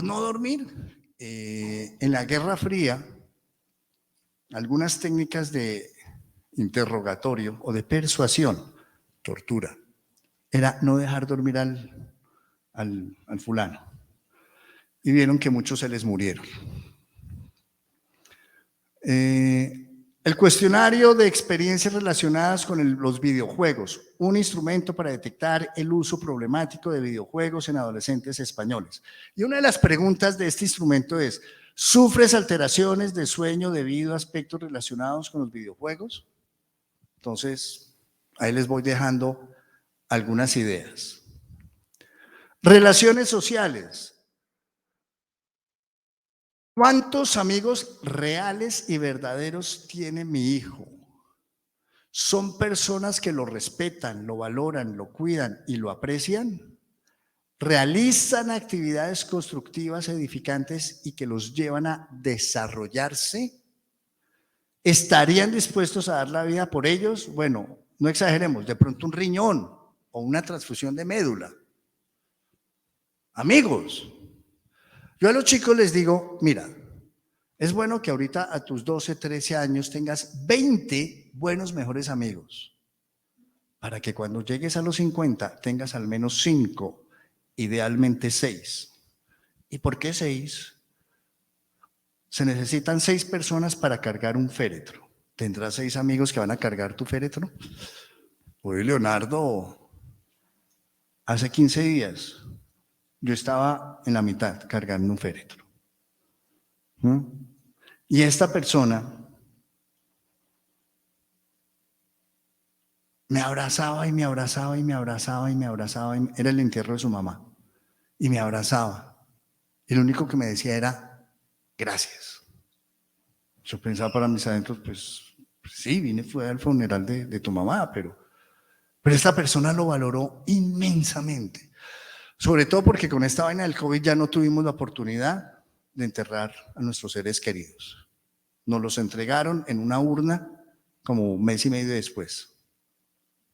no dormir. En la Guerra Fría, algunas técnicas de interrogatorio o de persuasión tortura, era no dejar dormir al fulano. Y vieron que muchos se les murieron. El cuestionario de experiencias relacionadas con los videojuegos, un instrumento para detectar el uso problemático de videojuegos en adolescentes españoles. Y una de las preguntas de este instrumento es, ¿sufres alteraciones de sueño debido a aspectos relacionados con los videojuegos? Entonces, ahí les voy dejando algunas ideas. Relaciones sociales. ¿Cuántos amigos reales y verdaderos tiene mi hijo? ¿Son personas que lo respetan, lo valoran, lo cuidan y lo aprecian? ¿Realizan actividades constructivas, edificantes y que los llevan a desarrollarse? ¿Estarían dispuestos a dar la vida por ellos? Bueno, no exageremos, de pronto un riñón o una transfusión de médula. Amigos. Yo a los chicos les digo, mira, es bueno que ahorita a tus 12, 13 años tengas 20 buenos mejores amigos, para que cuando llegues a los 50 tengas al menos 5, idealmente 6. ¿Y por qué 6? Se necesitan 6 personas para cargar un féretro. ¿Tendrás 6 amigos que van a cargar tu féretro? Oye, Leonardo, hace 15 días yo estaba en la mitad cargando un féretro. Y esta persona me abrazaba y me abrazaba y me abrazaba y me abrazaba. Era el entierro de su mamá. Y me abrazaba. Y lo único que me decía era, gracias. Yo pensaba para mis adentros, pues sí, fue al funeral de tu mamá, pero esta persona lo valoró inmensamente. Sobre todo porque con esta vaina del COVID ya no tuvimos la oportunidad de enterrar a nuestros seres queridos. Nos los entregaron en una urna como un mes y medio después.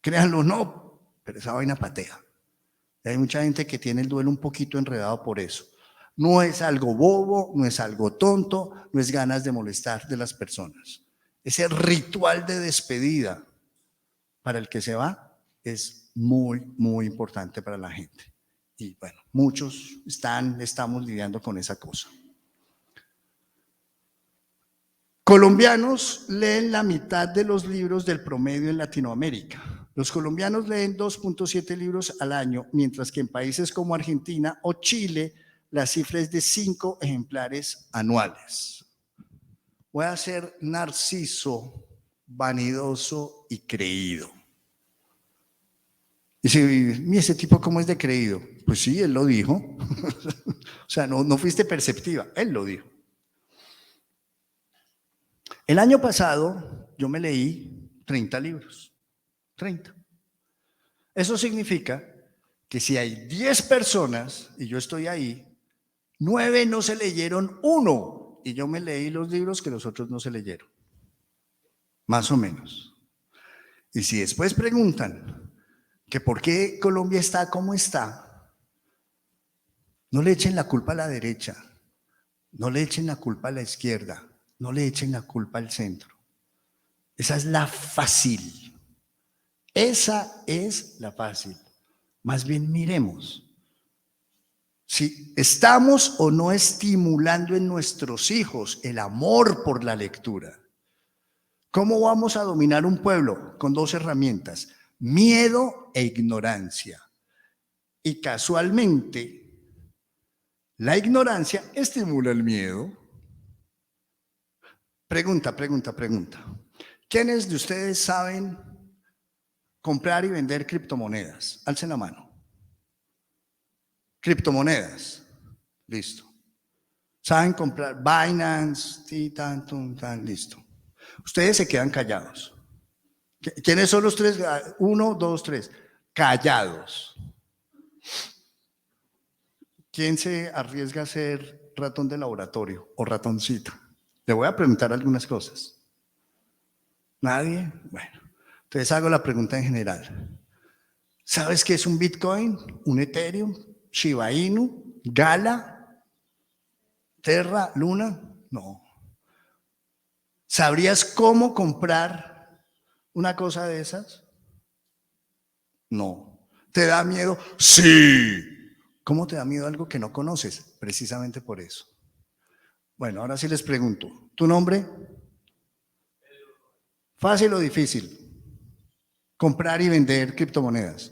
Créanlo, no, pero esa vaina patea. Y hay mucha gente que tiene el duelo un poquito enredado por eso. No es algo bobo, no es algo tonto, no es ganas de molestar de las personas. Ese ritual de despedida para el que se va es muy, muy importante para la gente. Y bueno, muchos estamos lidiando con esa cosa. Colombianos leen la mitad de los libros del promedio en Latinoamérica. Los colombianos leen 2.7 libros al año, mientras que en países como Argentina o Chile la cifra es de 5 ejemplares anuales. Voy a ser narciso, vanidoso y creído. ¿Y ese tipo cómo es de creído? Pues sí, él lo dijo. O sea, no fuiste perceptiva, él lo dijo. El año pasado yo me leí 30 libros. 30. Eso significa que si hay 10 personas y yo estoy ahí, 9 no se leyeron uno y yo me leí los libros que los otros no se leyeron. Más o menos. Y si después preguntan que por qué Colombia está como está, no le echen la culpa a la derecha, no le echen la culpa a la izquierda, no le echen la culpa al centro. Esa es la fácil. Esa es la fácil. Más bien miremos si estamos o no estimulando en nuestros hijos el amor por la lectura. ¿Cómo vamos a dominar un pueblo? Con 2 herramientas, miedo e ignorancia. Y casualmente, la ignorancia estimula el miedo. Pregunta. ¿Quiénes de ustedes saben comprar y vender criptomonedas? Alcen la mano. Criptomonedas. Listo. ¿Saben comprar Binance? Listo. Ustedes se quedan callados. ¿Quiénes son los 3? 1, 2, 3. Callados. ¿Quién se arriesga a ser ratón de laboratorio o ratoncito? Le voy a preguntar algunas cosas. ¿Nadie? Bueno, entonces hago la pregunta en general. ¿Sabes qué es un Bitcoin? ¿Un Ethereum? ¿Shiba Inu? ¿Gala? ¿Terra? ¿Luna? No. ¿Sabrías cómo comprar una cosa de esas? No. ¿Te da miedo? Sí. ¿Cómo te da miedo algo que no conoces? Precisamente por eso. Bueno, ahora sí les pregunto, ¿tu nombre? ¿Fácil o difícil? Comprar y vender criptomonedas.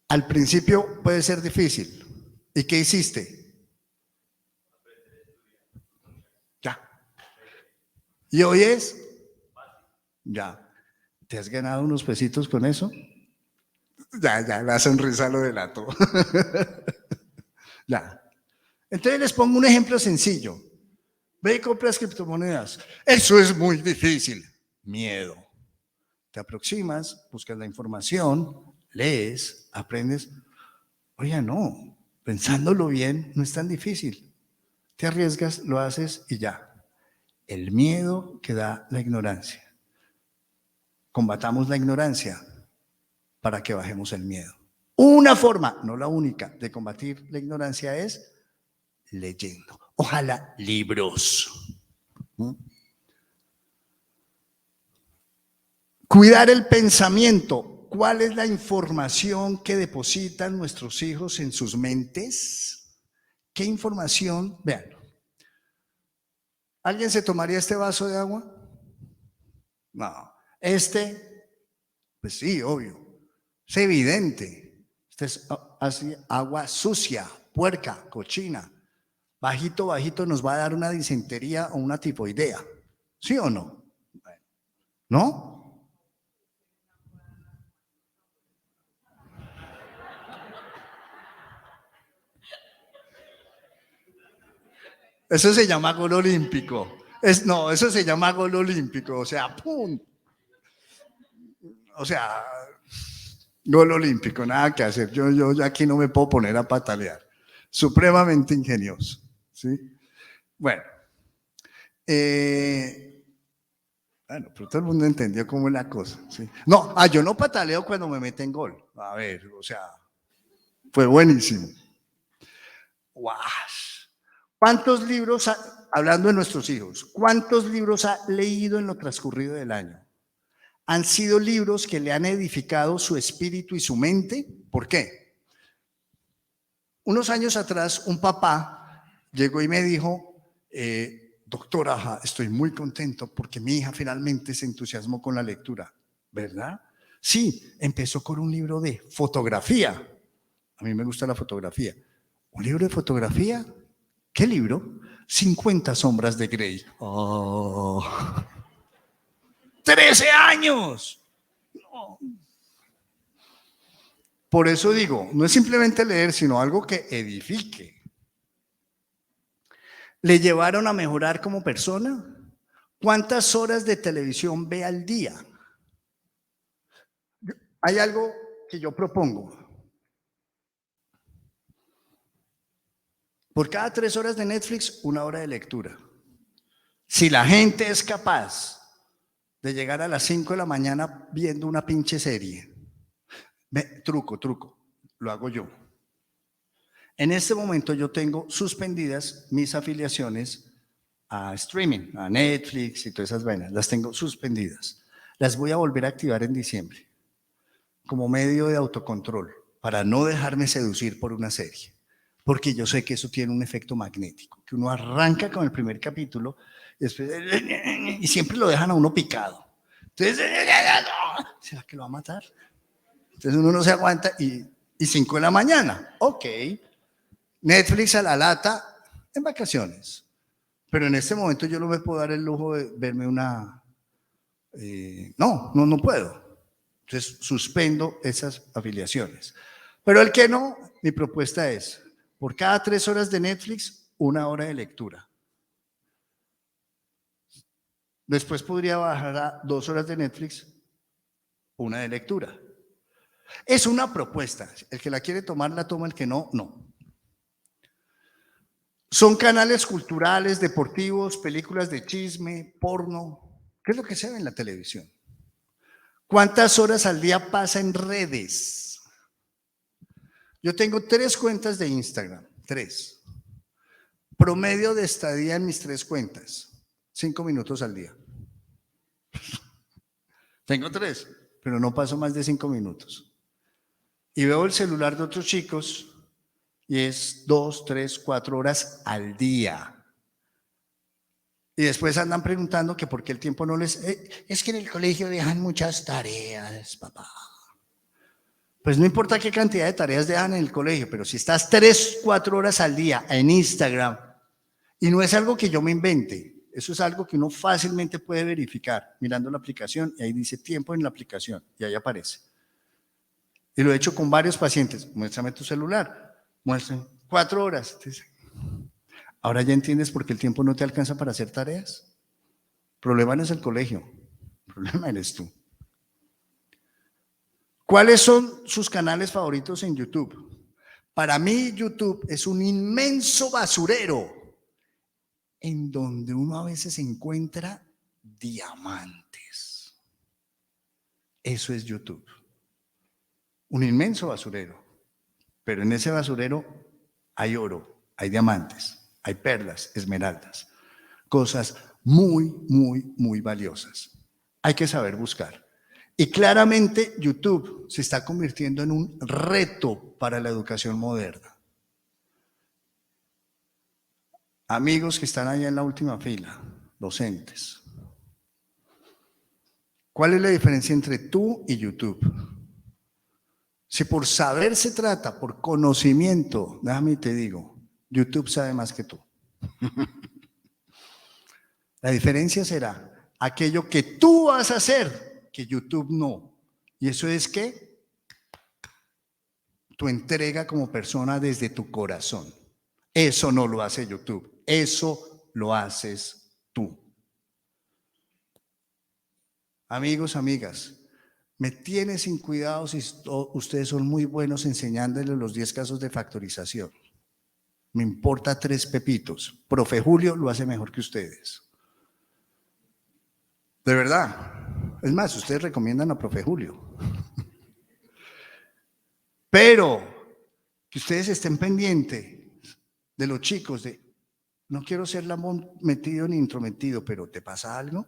Al principio puede ser difícil. ¿Y qué hiciste? Ya. ¿Y hoy es? Ya. ¿Te has ganado unos pesitos con eso? Ya, la sonrisa lo delató. Ya. Entonces les pongo un ejemplo sencillo. Ve y compras criptomonedas. Eso es muy difícil. Miedo. Te aproximas, buscas la información, lees, aprendes. Oye, no, pensándolo bien, no es tan difícil. Te arriesgas, lo haces y ya. El miedo que da la ignorancia. Combatamos la ignorancia para que bajemos el miedo. Una forma, no la única, de combatir la ignorancia es leyendo. Ojalá libros. Cuidar el pensamiento. ¿Cuál es la información que depositan nuestros hijos en sus mentes? ¿Qué información? Vean. ¿Alguien se tomaría este vaso de agua? No. Pues sí, obvio. Es evidente. Este es así, agua sucia, puerca, cochina. Bajito, bajito nos va a dar una disentería o una tifoidea. ¿Sí o no? ¿No? Eso se llama gol olímpico. No, eso se llama gol olímpico. O sea, ¡pum! O sea, gol olímpico, nada que hacer. Yo aquí no me puedo poner a patalear. Supremamente ingenioso. ¿Sí? Bueno. Bueno, pero todo el mundo entendió cómo es la cosa. ¿Sí? No, yo no pataleo cuando me meten gol. A ver, o sea, fue buenísimo. ¡Wow! ¿Cuántos libros, hablando de nuestros hijos, cuántos libros ha leído en lo transcurrido del año? ¿Han sido libros que le han edificado su espíritu y su mente? ¿Por qué? Unos años atrás, un papá llegó y me dijo, doctora, estoy muy contento porque mi hija finalmente se entusiasmó con la lectura. ¿Verdad? Sí, empezó con un libro de fotografía. A mí me gusta la fotografía. ¿Un libro de fotografía? ¿Qué libro? 50 sombras de Grey. Oh. 13 años. No. Por eso digo, no es simplemente leer, sino algo que edifique. ¿Le llevaron a mejorar como persona? ¿Cuántas horas de televisión ve al día? Hay algo que yo propongo. Por cada 3 horas de Netflix, 1 hora de lectura. Si la gente es capaz de llegar a las 5 de la mañana viendo una pinche serie, truco, lo hago yo. En este momento yo tengo suspendidas mis afiliaciones a streaming, a Netflix y todas esas vainas. Las tengo suspendidas. Las voy a volver a activar en diciembre como medio de autocontrol para no dejarme seducir por una serie. Porque yo sé que eso tiene un efecto magnético, que uno arranca con el primer capítulo y, después, y siempre lo dejan a uno picado. Entonces, ¿será que lo va a matar? Entonces uno no se aguanta y 5 de la mañana, ok, Netflix a la lata en vacaciones. Pero en este momento yo no me puedo dar el lujo de verme una... no puedo. Entonces suspendo esas afiliaciones. Pero el que no, mi propuesta es, por cada 3 horas de Netflix, 1 hora de lectura. Después podría bajar a 2 horas de Netflix, 1 de lectura. Es una propuesta. El que la quiere tomar, la toma. El que no, no. Son canales culturales, deportivos, películas de chisme, porno. ¿Qué es lo que se ve en la televisión? ¿Cuántas horas al día pasa en redes? Yo tengo 3 cuentas de Instagram, 3. Promedio de estadía en mis 3 cuentas, 5 minutos al día. Tengo 3, pero no paso más de 5 minutos. Y veo el celular de otros chicos y es 2, 3, 4 horas al día. Y después andan preguntando que por qué el tiempo no les... es que en el colegio dejan muchas tareas, papá. Pues no importa qué cantidad de tareas dejan en el colegio, pero si estás 3, 4 horas al día en Instagram, y no es algo que yo me invente, eso es algo que uno fácilmente puede verificar mirando la aplicación, y ahí dice tiempo en la aplicación, y ahí aparece. Y lo he hecho con varios pacientes. Muéstrame tu celular. Muéstrame 4 horas. Ahora ya entiendes por qué el tiempo no te alcanza para hacer tareas. El problema no es el colegio. El problema eres tú. ¿Cuáles son sus canales favoritos en YouTube? Para mí YouTube es un inmenso basurero en donde uno a veces encuentra diamantes. Eso es YouTube. Un inmenso basurero. Pero en ese basurero hay oro, hay diamantes, hay perlas, esmeraldas, cosas muy, muy, muy valiosas. Hay que saber buscar. Y claramente YouTube se está convirtiendo en un reto para la educación moderna. Amigos que están allá en la última fila, docentes. ¿Cuál es la diferencia entre tú y YouTube? Si por saber se trata, por conocimiento, déjame y te digo, YouTube sabe más que tú. La diferencia será aquello que tú vas a hacer, que YouTube no. Y eso es que tu entrega como persona desde tu corazón. Eso no lo hace YouTube, eso lo haces tú. Amigos, amigas, me tiene sin cuidado si ustedes son muy buenos enseñándoles los 10 casos de factorización. Me importa 3 pepitos. Profe Julio lo hace mejor que ustedes. De verdad. Es más, ustedes recomiendan a Profe Julio. Pero que ustedes estén pendientes de los chicos, de no quiero ser lambón metido ni intrometido, pero ¿te pasa algo?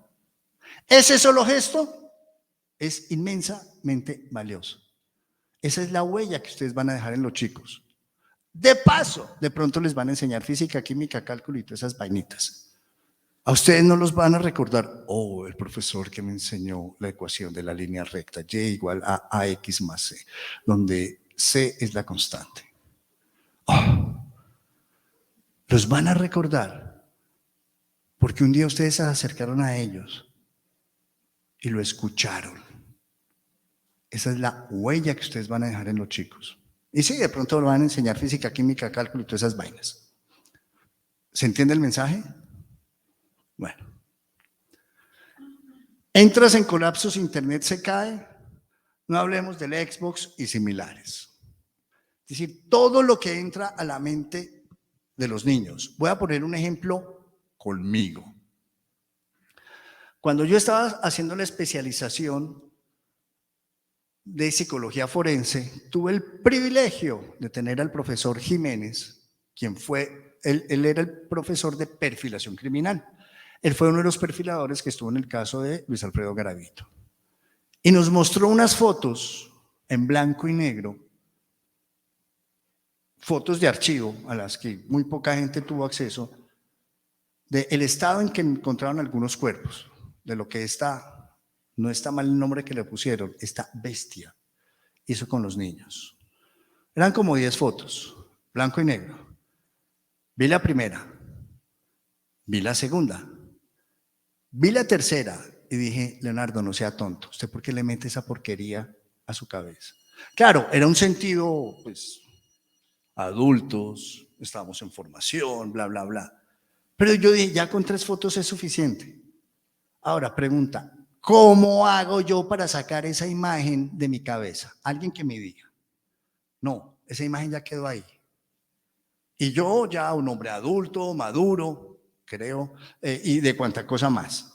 Ese solo gesto es inmensamente valioso. Esa es la huella que ustedes van a dejar en los chicos. De paso, de pronto les van a enseñar física, química, cálculo y todas esas vainitas. A ustedes no los van a recordar, oh, el profesor que me enseñó la ecuación de la línea recta, y igual a ax más c, donde c es la constante. Oh, los van a recordar porque un día ustedes se acercaron a ellos y lo escucharon. Esa es la huella que ustedes van a dejar en los chicos. Y sí, de pronto lo van a enseñar física, química, cálculo y todas esas vainas. ¿Se entiende el mensaje? Bueno. Entras en colapsos, internet se cae, no hablemos del Xbox y similares. Es decir, todo lo que entra a la mente de los niños. Voy a poner un ejemplo conmigo. Cuando yo estaba haciendo la especialización de psicología forense, tuve el privilegio de tener al profesor Jiménez, quien fue, él era el profesor de perfilación criminal. Él fue uno de los perfiladores que estuvo en el caso de Luis Alfredo Garavito. Y nos mostró unas fotos en blanco y negro, fotos de archivo a las que muy poca gente tuvo acceso, del estado en que encontraron algunos cuerpos, de lo que no está mal el nombre que le pusieron, esta bestia hizo con los niños. Eran como 10 fotos, blanco y negro. Vi la primera, vi la segunda, vi la tercera y dije, Leonardo, no sea tonto, ¿usted por qué le mete esa porquería a su cabeza? Claro, era un sentido, pues, adultos, estábamos en formación, bla, bla, bla. Pero yo dije, ya con 3 fotos es suficiente. Ahora, pregunta, ¿cómo hago yo para sacar esa imagen de mi cabeza? Alguien que me diga. No, esa imagen ya quedó ahí. Y yo ya un hombre adulto, maduro, creo, y de cuánta cosa más.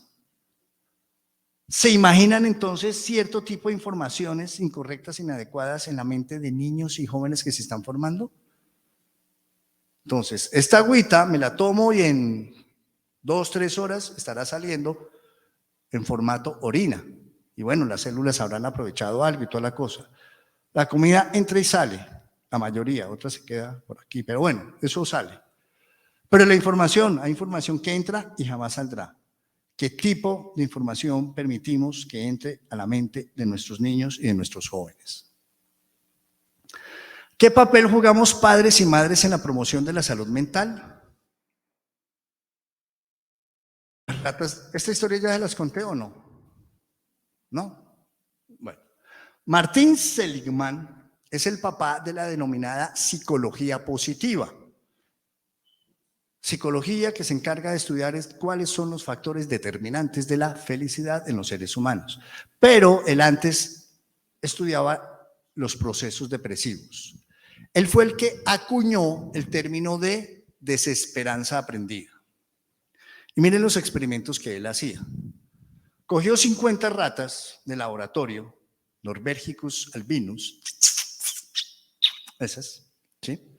¿Se imaginan entonces cierto tipo de informaciones incorrectas, inadecuadas en la mente de niños y jóvenes que se están formando? Entonces, esta agüita me la tomo y en 2, 3 horas estará saliendo en formato orina. Y bueno, las células habrán aprovechado algo y toda la cosa. La comida entra y sale, la mayoría, otra se queda por aquí, pero bueno, eso sale. Pero la información, hay información que entra y jamás saldrá. ¿Qué tipo de información permitimos que entre a la mente de nuestros niños y de nuestros jóvenes? ¿Qué papel jugamos padres y madres en la promoción de la salud mental? ¿Esta historia ya se las conté o no? ¿No? Bueno. Martin Seligman es el papá de la denominada psicología positiva. Psicología que se encarga de estudiar cuáles son los factores determinantes de la felicidad en los seres humanos. Pero él antes estudiaba los procesos depresivos. Él fue el que acuñó el término de desesperanza aprendida. Y miren los experimentos que él hacía. Cogió 50 ratas de laboratorio, Norbergicus albinus, esas, ¿sí?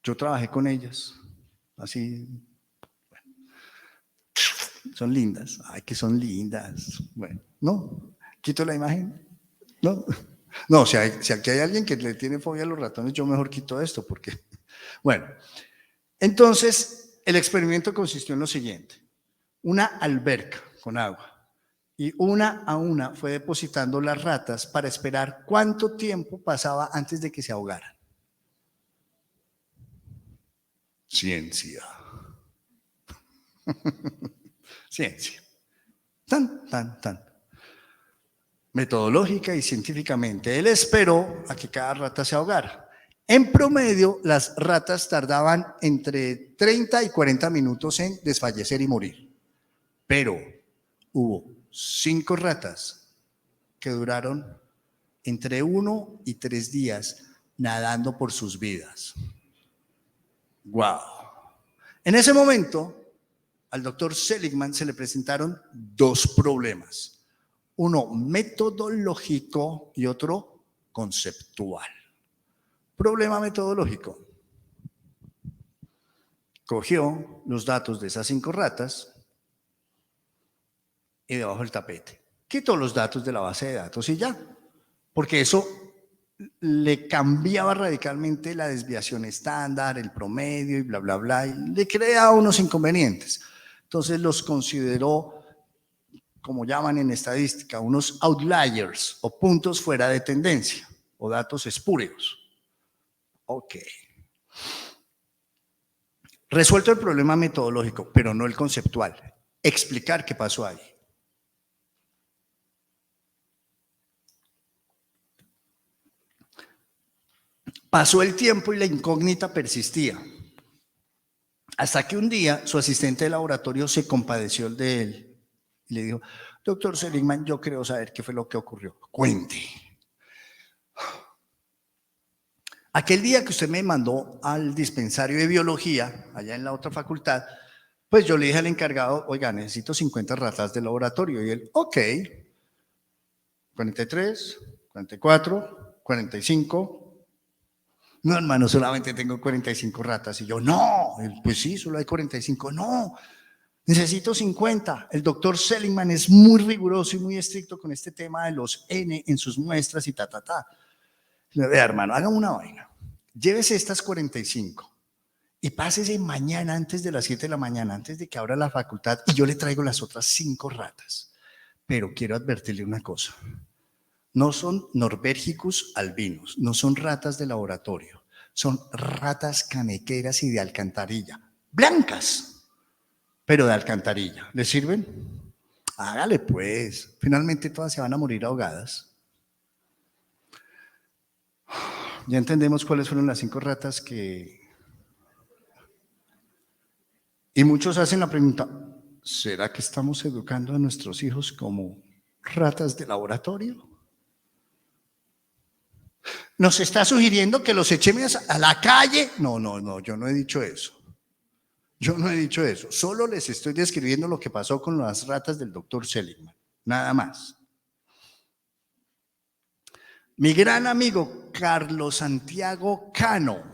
Yo trabajé con ellas, así, bueno, son lindas, ay, que son lindas, bueno, ¿no? ¿Quito la imagen? ¿No? No, si aquí hay alguien que le tiene fobia a los ratones, yo mejor quito esto, porque, bueno, entonces, el experimento consistió en lo siguiente, una alberca con agua, y una a una fue depositando las ratas para esperar cuánto tiempo pasaba antes de que se ahogaran. Ciencia. Ciencia. Tan. Metodológica y científicamente. Él esperó a que cada rata se ahogara. En promedio, las ratas tardaban entre 30 y 40 minutos en desfallecer y morir. Pero hubo 5 ratas que duraron entre 1 y 3 días nadando por sus vidas. ¡Wow! En ese momento, al doctor Seligman se le presentaron 2 problemas. Uno metodológico y otro conceptual. Problema metodológico. Cogió los datos de esas 5 ratas y debajo del tapete. Quitó los datos de la base de datos y ya. Porque eso le cambiaba radicalmente la desviación estándar, el promedio y bla, bla, bla. Y le crea unos inconvenientes. Entonces los consideró, como llaman en estadística, unos outliers o puntos fuera de tendencia o datos espurios. Ok. Resuelto el problema metodológico, pero no el conceptual. Explicar qué pasó ahí. Pasó el tiempo y la incógnita persistía. Hasta que un día su asistente de laboratorio se compadeció de él y le dijo, doctor Seligman, yo creo saber qué fue lo que ocurrió. Cuente. Aquel día que usted me mandó al dispensario de biología, allá en la otra facultad, pues yo le dije al encargado, oiga, necesito 50 ratas de laboratorio. Y él, ok, 43, 44, 45. No, hermano, solamente tengo 45 ratas. Y yo, no, pues sí, solo hay 45. No, necesito 50. El doctor Seligman es muy riguroso y muy estricto con este tema de los N en sus muestras y ta. Vea, hermano, haga una vaina. Llévese estas 45 y pásese mañana antes de las 7 de la mañana, antes de que abra la facultad, y yo le traigo las otras 5 ratas. Pero quiero advertirle una cosa. No son Norbergicus albinus, no son ratas de laboratorio, son ratas canequeras y de alcantarilla, blancas, pero de alcantarilla. ¿Les sirven? Hágale pues, finalmente todas se van a morir ahogadas. Ya entendemos cuáles fueron las 5 ratas que... Y muchos hacen la pregunta, ¿será que estamos educando a nuestros hijos como ratas de laboratorio? ¿Nos está sugiriendo que los echemos a la calle? No, yo no he dicho eso. Yo no he dicho eso. Solo les estoy describiendo lo que pasó con las ratas del doctor Seligman. Nada más. Mi gran amigo Carlos Santiago Cano.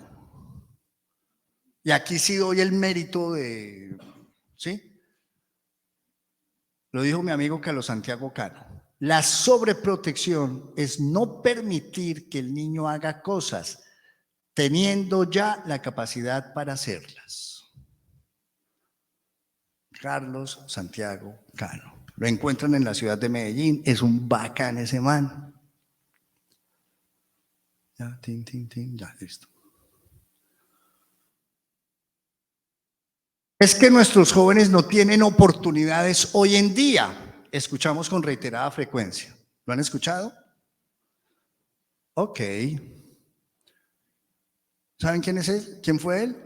Y aquí sí doy el mérito de... ¿Sí? Lo dijo mi amigo Carlos Santiago Cano. La sobreprotección es no permitir que el niño haga cosas teniendo ya la capacidad para hacerlas. Carlos Santiago Cano. Lo encuentran en la ciudad de Medellín. Es un bacán ese man. Ya, ya, listo. Es que nuestros jóvenes no tienen oportunidades hoy en día. Escuchamos con reiterada frecuencia. ¿Lo han escuchado? Ok. ¿Saben quién es él? ¿Quién fue él?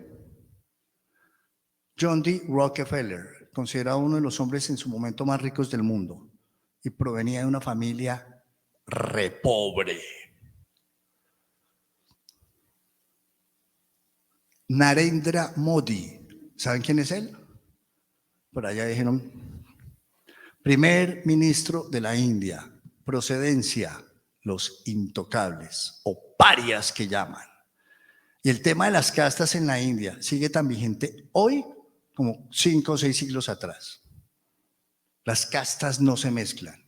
John D. Rockefeller, considerado uno de los hombres en su momento más ricos del mundo, y provenía de una familia repobre. Narendra Modi, ¿saben quién es él? Por allá dijeron, primer ministro de la India, procedencia, los intocables, o parias que llaman. Y el tema de las castas en la India sigue tan vigente hoy como 5 o 6 siglos atrás. Las castas no se mezclan.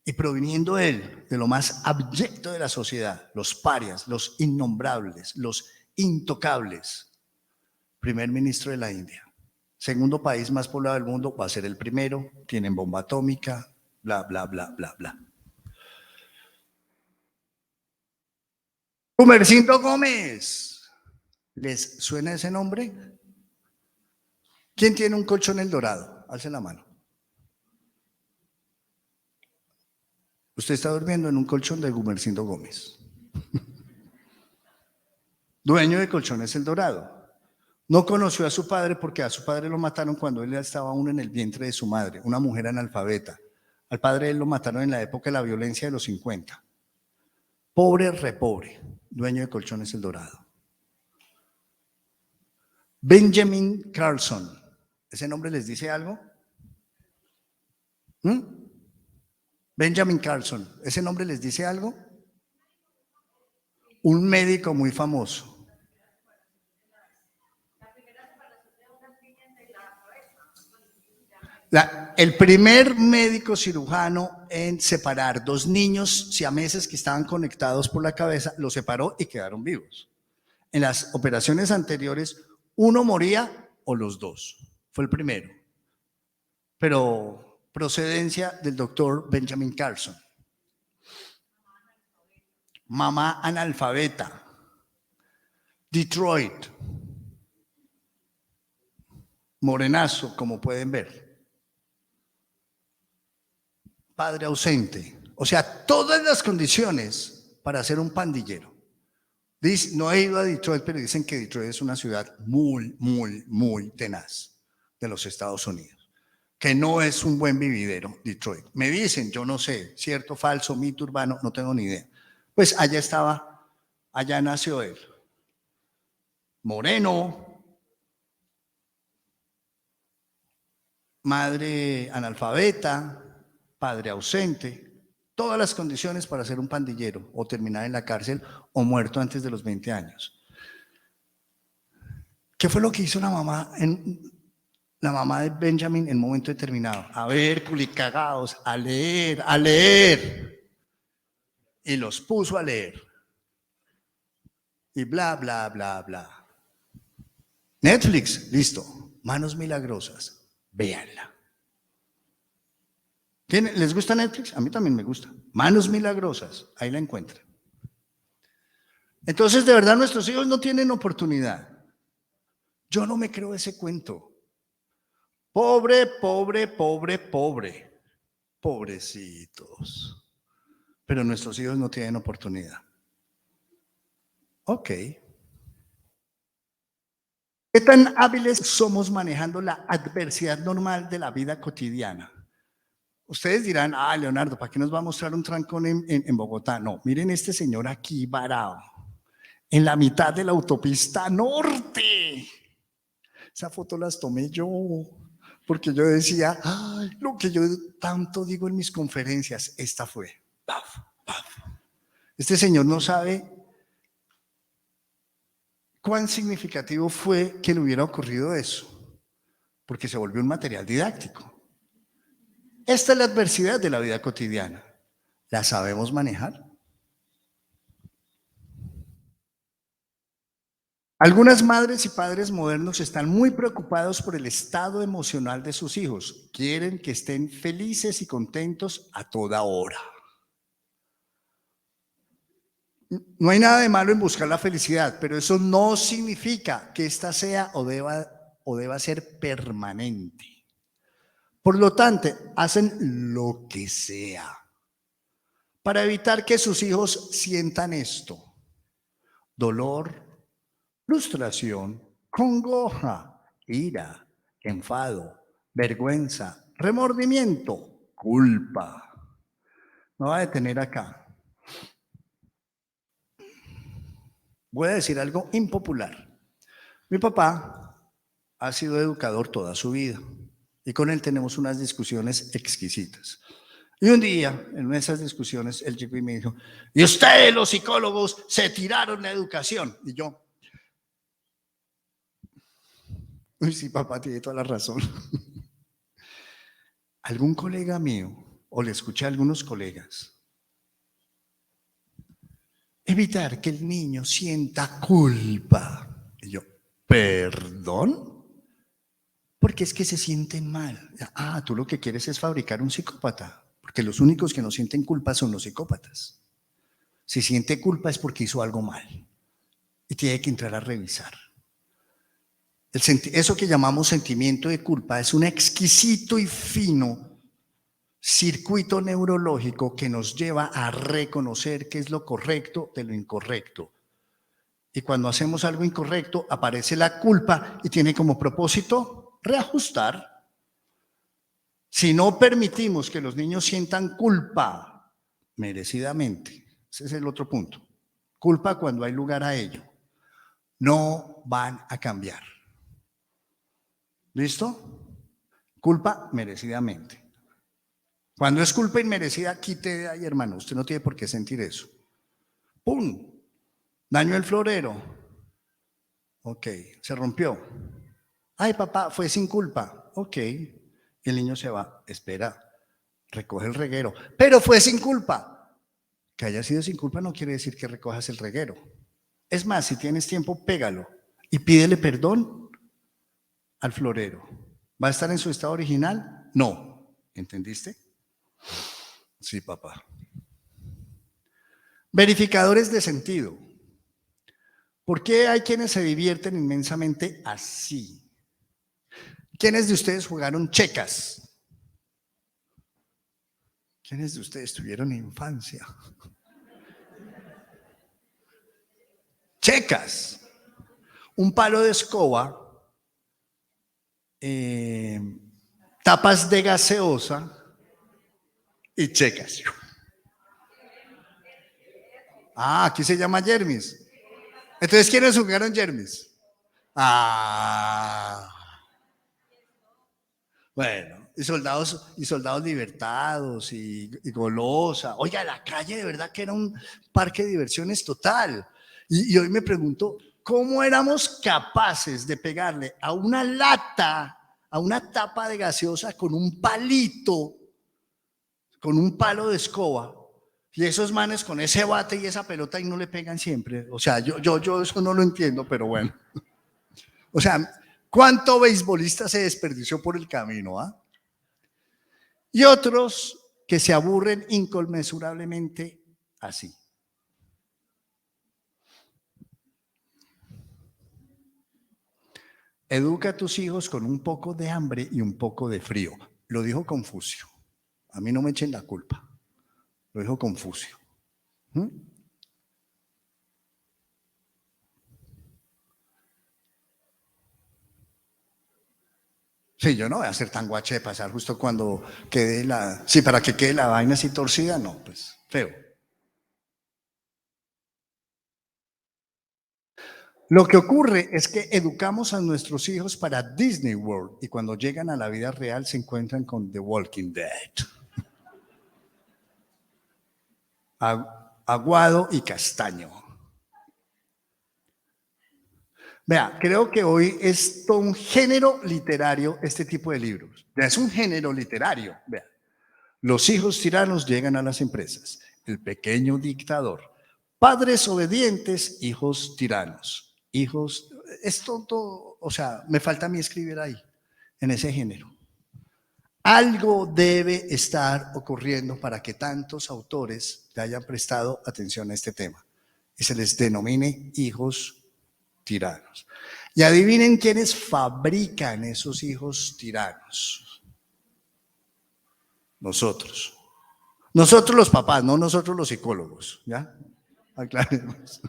Y proviniendo él de lo más abyecto de la sociedad, los parias, los innombrables, los intocables, primer ministro de la India. Segundo país más poblado del mundo, va a ser el primero, tienen bomba atómica, bla, bla, bla, bla, bla. Gumersindo Gómez. ¿Les suena ese nombre? ¿Quién tiene un colchón El Dorado? Alce la mano. Usted está durmiendo en un colchón de Gumersindo Gómez. Dueño de Colchones El Dorado. No conoció a su padre porque a su padre lo mataron cuando él estaba aún en el vientre de su madre, una mujer analfabeta. Al padre él lo mataron en la época de la violencia de los 50. Pobre, repobre, dueño de Colchones El Dorado. Benjamin Carlson, ¿ese nombre les dice algo? Benjamin Carlson, ¿ese nombre les dice algo? Un médico muy famoso. El primer médico cirujano en separar 2 niños siameses que estaban conectados por la cabeza, los separó y quedaron vivos. En las operaciones anteriores, uno moría o los 2. Fue el primero. Pero procedencia del doctor Benjamin Carlson. Mamá analfabeta. Detroit. Morenazo, como pueden ver. Padre ausente. O sea, todas las condiciones para ser un pandillero. No he ido a Detroit, pero dicen que Detroit es una ciudad muy, muy, muy tenaz de los Estados Unidos. Que no es un buen vividero, Detroit. Me dicen, yo no sé, cierto, falso, mito urbano, no tengo ni idea. Pues allá estaba, allá nació él. Moreno, madre analfabeta, padre ausente, todas las condiciones para ser un pandillero o terminar en la cárcel o muerto antes de los 20 años. ¿Qué fue lo que hizo la mamá de Benjamin en un momento determinado? A ver, culicagados, a leer, a leer. Y los puso a leer. Y bla, bla, bla, bla. Netflix, listo. Manos Milagrosas, véanla. ¿Les gusta Netflix? A mí también me gusta. Manos Milagrosas, ahí la encuentran. Entonces, de verdad, nuestros hijos no tienen oportunidad. Yo no me creo ese cuento. Pobre, pobre, pobre, pobre. Pobrecitos. Pero nuestros hijos no tienen oportunidad. Ok. ¿Qué tan hábiles somos manejando la adversidad normal de la vida cotidiana? Ustedes dirán, Leonardo, ¿para qué nos va a mostrar un trancón en Bogotá? No, miren este señor aquí varado, en la mitad de la autopista norte. Esa foto las tomé yo, porque yo decía, lo que yo tanto digo en mis conferencias, esta fue. Este señor no sabe cuán significativo fue que le hubiera ocurrido eso, porque se volvió un material didáctico. Esta es la adversidad de la vida cotidiana. ¿La sabemos manejar? Algunas madres y padres modernos están muy preocupados por el estado emocional de sus hijos. Quieren que estén felices y contentos a toda hora. No hay nada de malo en buscar la felicidad, pero eso no significa que ésta sea o deba ser permanente. Por lo tanto, hacen lo que sea para evitar que sus hijos sientan esto: dolor, frustración, congoja, ira, enfado, vergüenza, remordimiento, culpa. Me voy a detener acá. Voy a decir algo impopular. Mi papá ha sido educador toda su vida y con él tenemos unas discusiones exquisitas. Y un día, en una de esas discusiones, él llegó y me dijo: y ustedes, los psicólogos, se tiraron la educación. Y yo: uy, sí, papá, tiene toda la razón. Algún colega mío, o le escuché a algunos colegas, evitar que el niño sienta culpa. Y yo: ¿perdón? Porque es que se sienten mal. Ah, tú lo que quieres es fabricar un psicópata, porque los únicos que no sienten culpa son los psicópatas. Si siente culpa es porque hizo algo mal y tiene que entrar a revisar. Eso que llamamos sentimiento de culpa es un exquisito y fino circuito neurológico que nos lleva a reconocer qué es lo correcto de lo incorrecto. Y cuando hacemos algo incorrecto, aparece la culpa y tiene como propósito reajustar. Si no permitimos que los niños sientan culpa merecidamente, ese es el otro punto, culpa cuando hay lugar a ello, no van a cambiar. ¿Listo? Culpa merecidamente. Cuando es culpa inmerecida, quite de ahí, hermano. Usted no tiene por qué sentir eso. ¡Pum! Daño el florero. Ok, se rompió. Ay, papá, fue sin culpa. Ok. Y el niño se va. Espera, recoge el reguero. Pero fue sin culpa. Que haya sido sin culpa no quiere decir que recojas el reguero. Es más, si tienes tiempo, pégalo y pídele perdón al florero. ¿Va a estar en su estado original? No. ¿Entendiste? Sí, papá. Verificadores de sentido. ¿Por qué hay quienes se divierten inmensamente así? ¿Quiénes de ustedes jugaron checas? ¿Quiénes de ustedes tuvieron infancia? Checas. Un palo de escoba, tapas de gaseosa y checas. Ah, aquí se llama Jermis. Entonces, ¿quiénes jugaron Jermis? Ah. Bueno, y soldados libertados y golosa. Oiga, la calle de verdad que era un parque de diversiones total. Y hoy me pregunto, ¿cómo éramos capaces de pegarle a una lata, a una tapa de gaseosa con un palito, con un palo de escoba? Y esos manes con ese bate y esa pelota y no le pegan siempre. O sea, yo eso no lo entiendo, pero bueno. O sea, ¿cuánto beisbolista se desperdició por el camino? ¿Ah? Y otros que se aburren inconmensurablemente así. Educa a tus hijos con un poco de hambre y un poco de frío. Lo dijo Confucio. A mí no me echen la culpa. Lo dijo Confucio. ¿Mm? Sí, yo no voy a ser tan guache de pasar justo cuando quede la... Sí, para que quede la vaina así torcida, no, pues feo. Lo que ocurre es que educamos a nuestros hijos para Disney World y cuando llegan a la vida real se encuentran con The Walking Dead. Aguado y castaño. Vea, creo que hoy es todo un género literario este tipo de libros. Es un género literario. Vea, Los hijos tiranos llegan a las empresas. El pequeño dictador. Padres obedientes, hijos tiranos. Hijos, es todo, o sea, me falta a mí escribir ahí, en ese género. Algo debe estar ocurriendo para que tantos autores le hayan prestado atención a este tema y se les denomine hijos tiranos. Y adivinen quiénes fabrican esos hijos tiranos. Nosotros. Nosotros los papás, no nosotros los psicólogos, ¿ya? Aclaremos.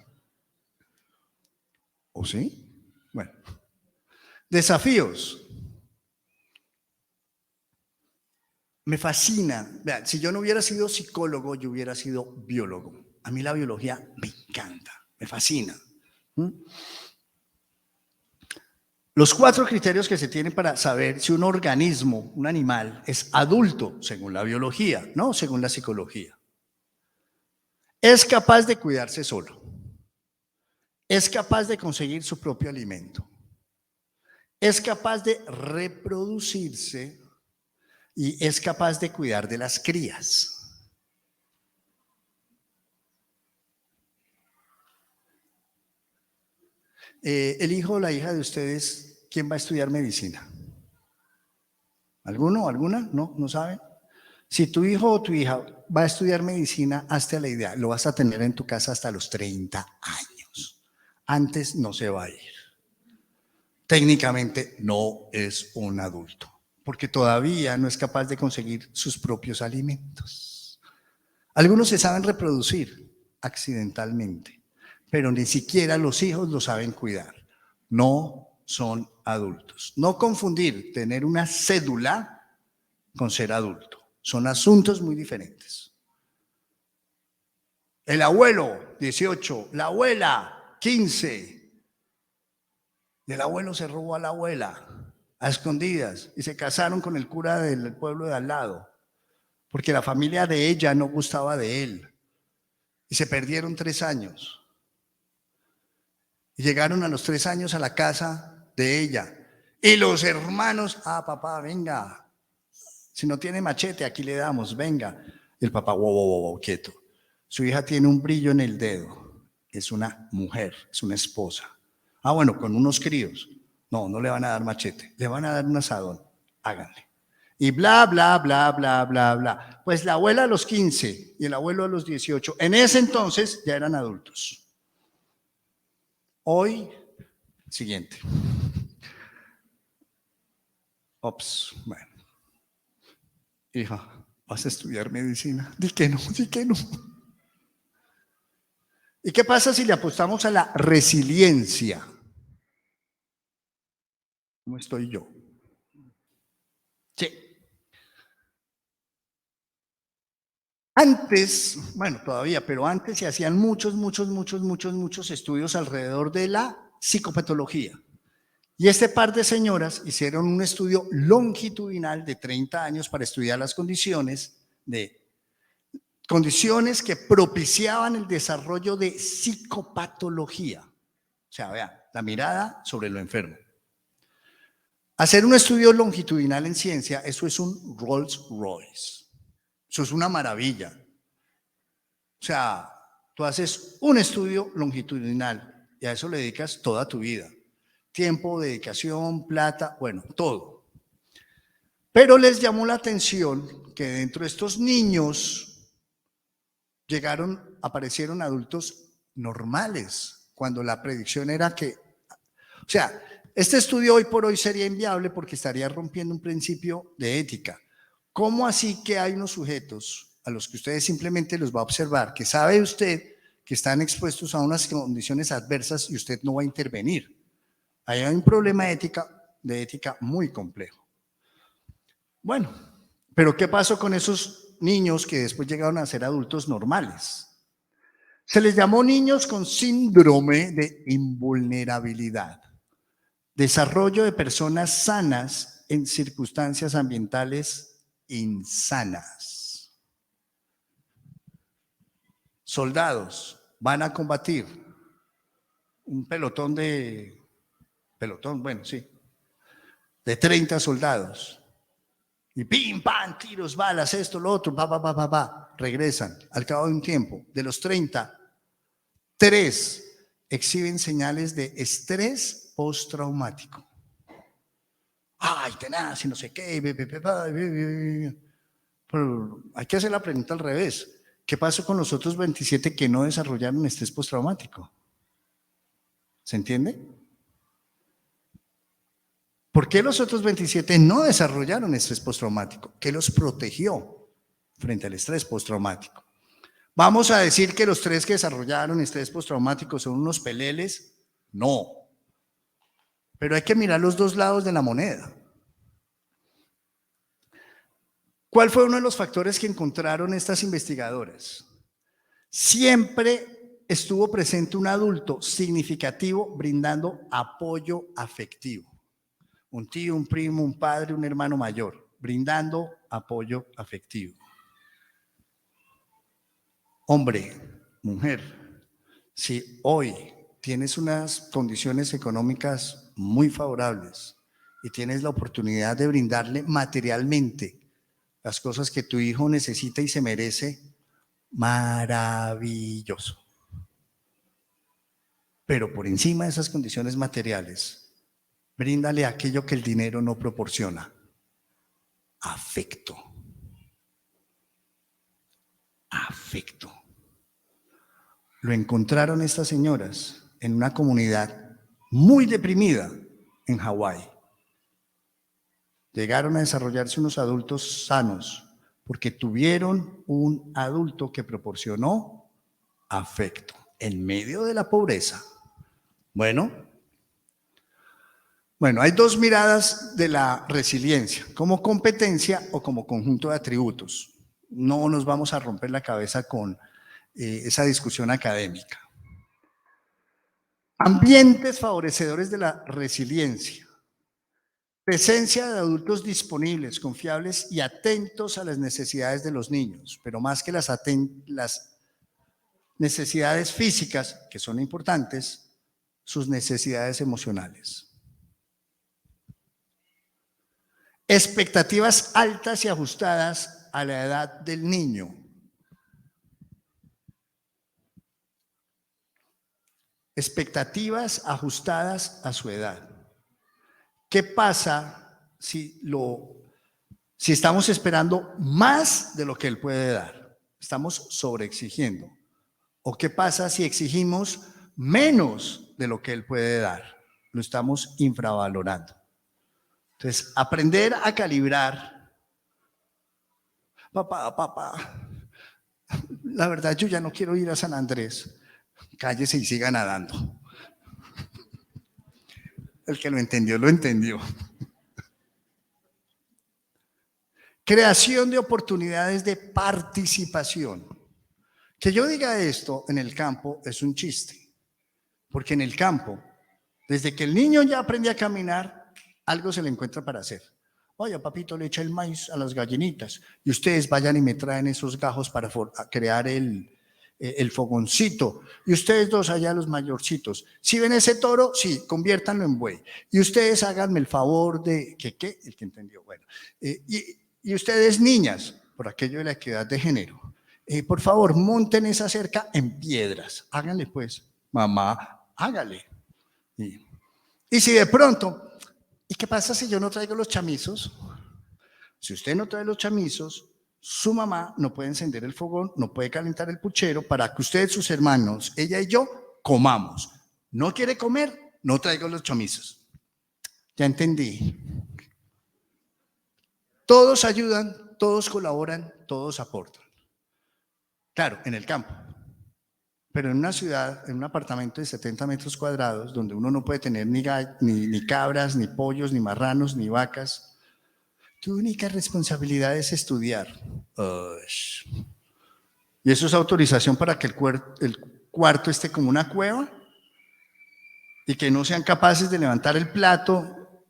¿O sí? Bueno. Desafíos. Me fascina. Vean, si yo no hubiera sido psicólogo, yo hubiera sido biólogo. A mí la biología me encanta, me fascina. Los 4 criterios que se tienen para saber si un organismo, un animal, es adulto, según la biología, no según la psicología. Es capaz de cuidarse solo. Es capaz de conseguir su propio alimento. Es capaz de reproducirse y es capaz de cuidar de las crías. El hijo o la hija de ustedes, ¿quién va a estudiar medicina? ¿Alguno o alguna? ¿No? ¿No saben? Si tu hijo o tu hija va a estudiar medicina, hazte la idea, lo vas a tener en tu casa hasta los 30 años. Antes no se va a ir. Técnicamente no es un adulto, porque todavía no es capaz de conseguir sus propios alimentos. Algunos se saben reproducir accidentalmente, pero ni siquiera los hijos lo saben cuidar. No son adultos. No confundir tener una cédula con ser adulto. Son asuntos muy diferentes. El abuelo, 18, la abuela, 15. Y el abuelo se robó a la abuela a escondidas y se casaron con el cura del pueblo de al lado, porque la familia de ella no gustaba de él. Y se perdieron 3 años. Y llegaron a los 3 años a la casa de ella. Y los hermanos, papá, venga. Si no tiene machete, aquí le damos, venga. Y el papá, wow, quieto. Su hija tiene un brillo en el dedo. Es una mujer, es una esposa. Bueno, con unos críos. No le van a dar machete, le van a dar un asadón. Háganle. Y bla, bla, bla, bla, bla, bla. Pues la abuela a los 15 y el abuelo a los 18. En ese entonces ya eran adultos. Hoy, siguiente. Bueno. Hija, ¿vas a estudiar medicina? Di que no. ¿Y qué pasa si le apostamos a la resiliencia? ¿Cómo estoy yo? Sí. Antes, bueno, todavía, pero antes se hacían muchos estudios alrededor de la psicopatología. Y este par de señoras hicieron un estudio longitudinal de 30 años para estudiar las condiciones que propiciaban el desarrollo de psicopatología. O sea, vean, la mirada sobre lo enfermo. Hacer un estudio longitudinal en ciencia, eso es un Rolls Royce. Eso es una maravilla. O sea, tú haces un estudio longitudinal y a eso le dedicas toda tu vida. Tiempo, dedicación, plata, bueno, todo. Pero les llamó la atención que dentro de estos niños aparecieron adultos normales, cuando la predicción era que, o sea, este estudio hoy por hoy sería inviable porque estaría rompiendo un principio de ética. ¿Cómo así que hay unos sujetos a los que ustedes simplemente los va a observar, que sabe usted que están expuestos a unas condiciones adversas y usted no va a intervenir? Ahí hay un problema de ética muy complejo. Bueno, pero ¿qué pasó con esos niños que después llegaron a ser adultos normales? Se les llamó niños con síndrome de invulnerabilidad. Desarrollo de personas sanas en circunstancias ambientales insanas. Soldados van a combatir un pelotón, de 30 soldados. Y pim, pam, tiros, balas, esto, lo otro, regresan. Al cabo de un tiempo, de los 30, 3 exhiben señales de estrés postraumático. Ay, tenaz, y no sé qué. Pero hay que hacer la pregunta al revés. ¿Qué pasó con los otros 27 que no desarrollaron estrés postraumático? ¿Se entiende? ¿Por qué los otros 27 no desarrollaron estrés postraumático? ¿Qué los protegió frente al estrés postraumático? ¿Vamos a decir que los 3 que desarrollaron estrés postraumático son unos peleles? No. Pero hay que mirar los 2 lados de la moneda. ¿Cuál fue uno de los factores que encontraron estas investigadoras? Siempre estuvo presente un adulto significativo brindando apoyo afectivo. Un tío, un primo, un padre, un hermano mayor, brindando apoyo afectivo. Hombre, mujer, si hoy tienes unas condiciones económicas muy favorables y tienes la oportunidad de brindarle materialmente las cosas que tu hijo necesita y se merece, maravilloso. Pero por encima de esas condiciones materiales, bríndale aquello que el dinero no proporciona: afecto. Afecto. Lo encontraron estas señoras en una comunidad muy deprimida en Hawái. Llegaron a desarrollarse unos adultos sanos porque tuvieron un adulto que proporcionó afecto en medio de la pobreza. Bueno, hay 2 miradas de la resiliencia: como competencia o como conjunto de atributos. No nos vamos a romper la cabeza con esa discusión académica. Ambientes favorecedores de la resiliencia: presencia de adultos disponibles, confiables y atentos a las necesidades de los niños, pero más que las necesidades físicas, que son importantes, sus necesidades emocionales. Expectativas altas y ajustadas a la edad del niño. Expectativas ajustadas a su edad. ¿Qué pasa si estamos esperando más de lo que él puede dar? Estamos sobreexigiendo. ¿O qué pasa si exigimos menos de lo que él puede dar? Lo estamos infravalorando. Entonces, aprender a calibrar. Papá, la verdad yo ya no quiero ir a San Andrés. Cállese y siga nadando. El que lo entendió, lo entendió. Creación de oportunidades de participación. Que yo diga esto en el campo es un chiste, porque en el campo, desde que el niño ya aprende a caminar, algo se le encuentra para hacer. Oye, papito, le echa el maíz a las gallinitas y ustedes vayan y me traen esos gajos para crear el fogoncito. Y ustedes 2 allá, los mayorcitos, si ven ese toro, sí, conviértanlo en buey. Y ustedes háganme el favor de, ¿qué? El que entendió, bueno. Y ustedes, niñas, por aquello de la equidad de género, por favor, monten esa cerca en piedras. Háganle pues, mamá, hágale. Y si de pronto, ¿y qué pasa si yo no traigo los chamizos? Si usted no trae los chamizos, su mamá no puede encender el fogón, no puede calentar el puchero para que ustedes, sus hermanos, ella y yo, comamos. ¿No quiere comer? No traigo los chamizos. Ya entendí. Todos ayudan, todos colaboran, todos aportan. Claro, en el campo. Pero en una ciudad, en un apartamento de 70 metros cuadrados, donde uno no puede tener ni cabras, ni pollos, ni marranos, ni vacas, tu única responsabilidad es estudiar. ¿Y eso es autorización para que el cuarto esté como una cueva? ¿Y que no sean capaces de levantar el plato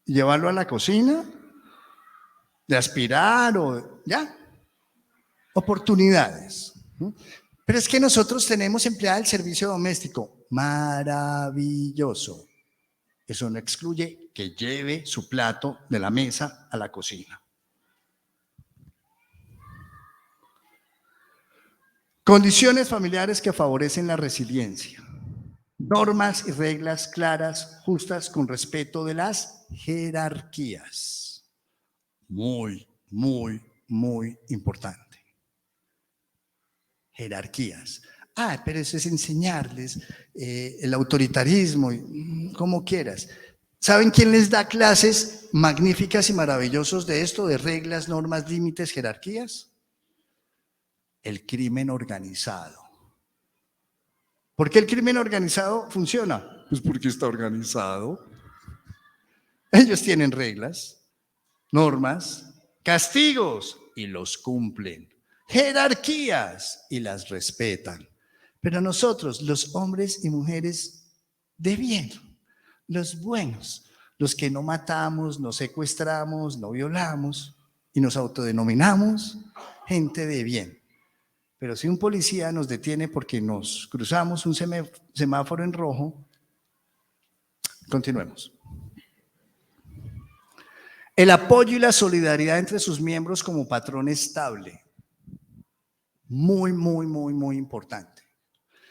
y llevarlo a la cocina? ¿De aspirar o ya? Oportunidades. Pero es que nosotros tenemos empleada el servicio doméstico. Maravilloso. Eso no excluye que lleve su plato de la mesa a la cocina. Condiciones familiares que favorecen la resiliencia. Normas y reglas claras, justas, con respeto de las jerarquías. Muy, muy, muy importante. Jerarquías. Pero eso es enseñarles el autoritarismo, como quieras. ¿Saben quién les da clases magníficas y maravillosos de esto, de reglas, normas, límites, jerarquías? El crimen organizado. ¿Por qué el crimen organizado funciona? Pues porque está organizado. Ellos tienen reglas, normas, castigos y los cumplen. Jerarquías y las respetan. Pero nosotros, los hombres y mujeres de bien, los buenos, los que no matamos, no secuestramos, no violamos y nos autodenominamos gente de bien. Pero si un policía nos detiene porque nos cruzamos un semáforo en rojo, continuemos. El apoyo y la solidaridad entre sus miembros como patrón estable. Muy, muy, muy, muy importante.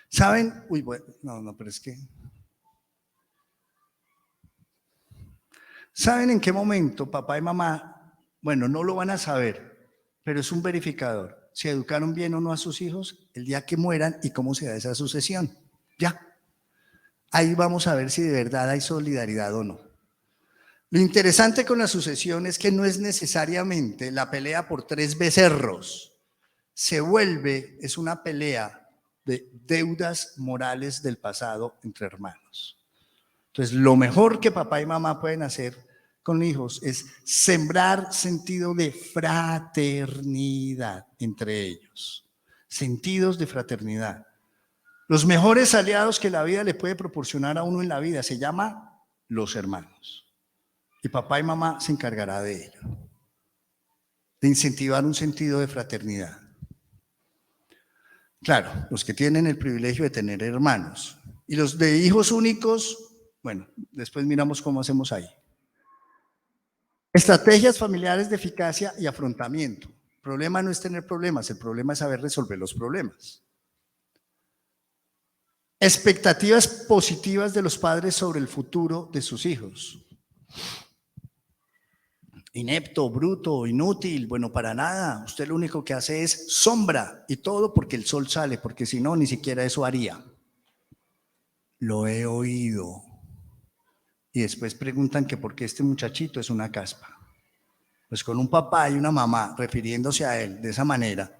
¿Saben? Pero es que... ¿Saben en qué momento papá y mamá, no lo van a saber, pero es un verificador, si educaron bien o no a sus hijos el día que mueran y cómo se da esa sucesión? Ya. Ahí vamos a ver si de verdad hay solidaridad o no. Lo interesante con la sucesión es que no es necesariamente la pelea por 3 becerros. Es una pelea de deudas morales del pasado entre hermanos. Entonces, lo mejor que papá y mamá pueden hacer con hijos es sembrar sentido de fraternidad entre ellos. Sentidos de fraternidad. Los mejores aliados que la vida le puede proporcionar a uno en la vida se llama los hermanos. Y papá y mamá se encargará de ello. De incentivar un sentido de fraternidad. Claro, los que tienen el privilegio de tener hermanos. Y los de hijos únicos, después miramos cómo hacemos ahí. Estrategias familiares de eficacia y afrontamiento. El problema no es tener problemas, el problema es saber resolver los problemas. Expectativas positivas de los padres sobre el futuro de sus hijos. Inepto, bruto, inútil, para nada. Usted lo único que hace es sombra y todo porque el sol sale, porque si no, ni siquiera eso haría. Lo he oído. Y después preguntan que por qué este muchachito es una caspa. Pues con un papá y una mamá refiriéndose a él de esa manera.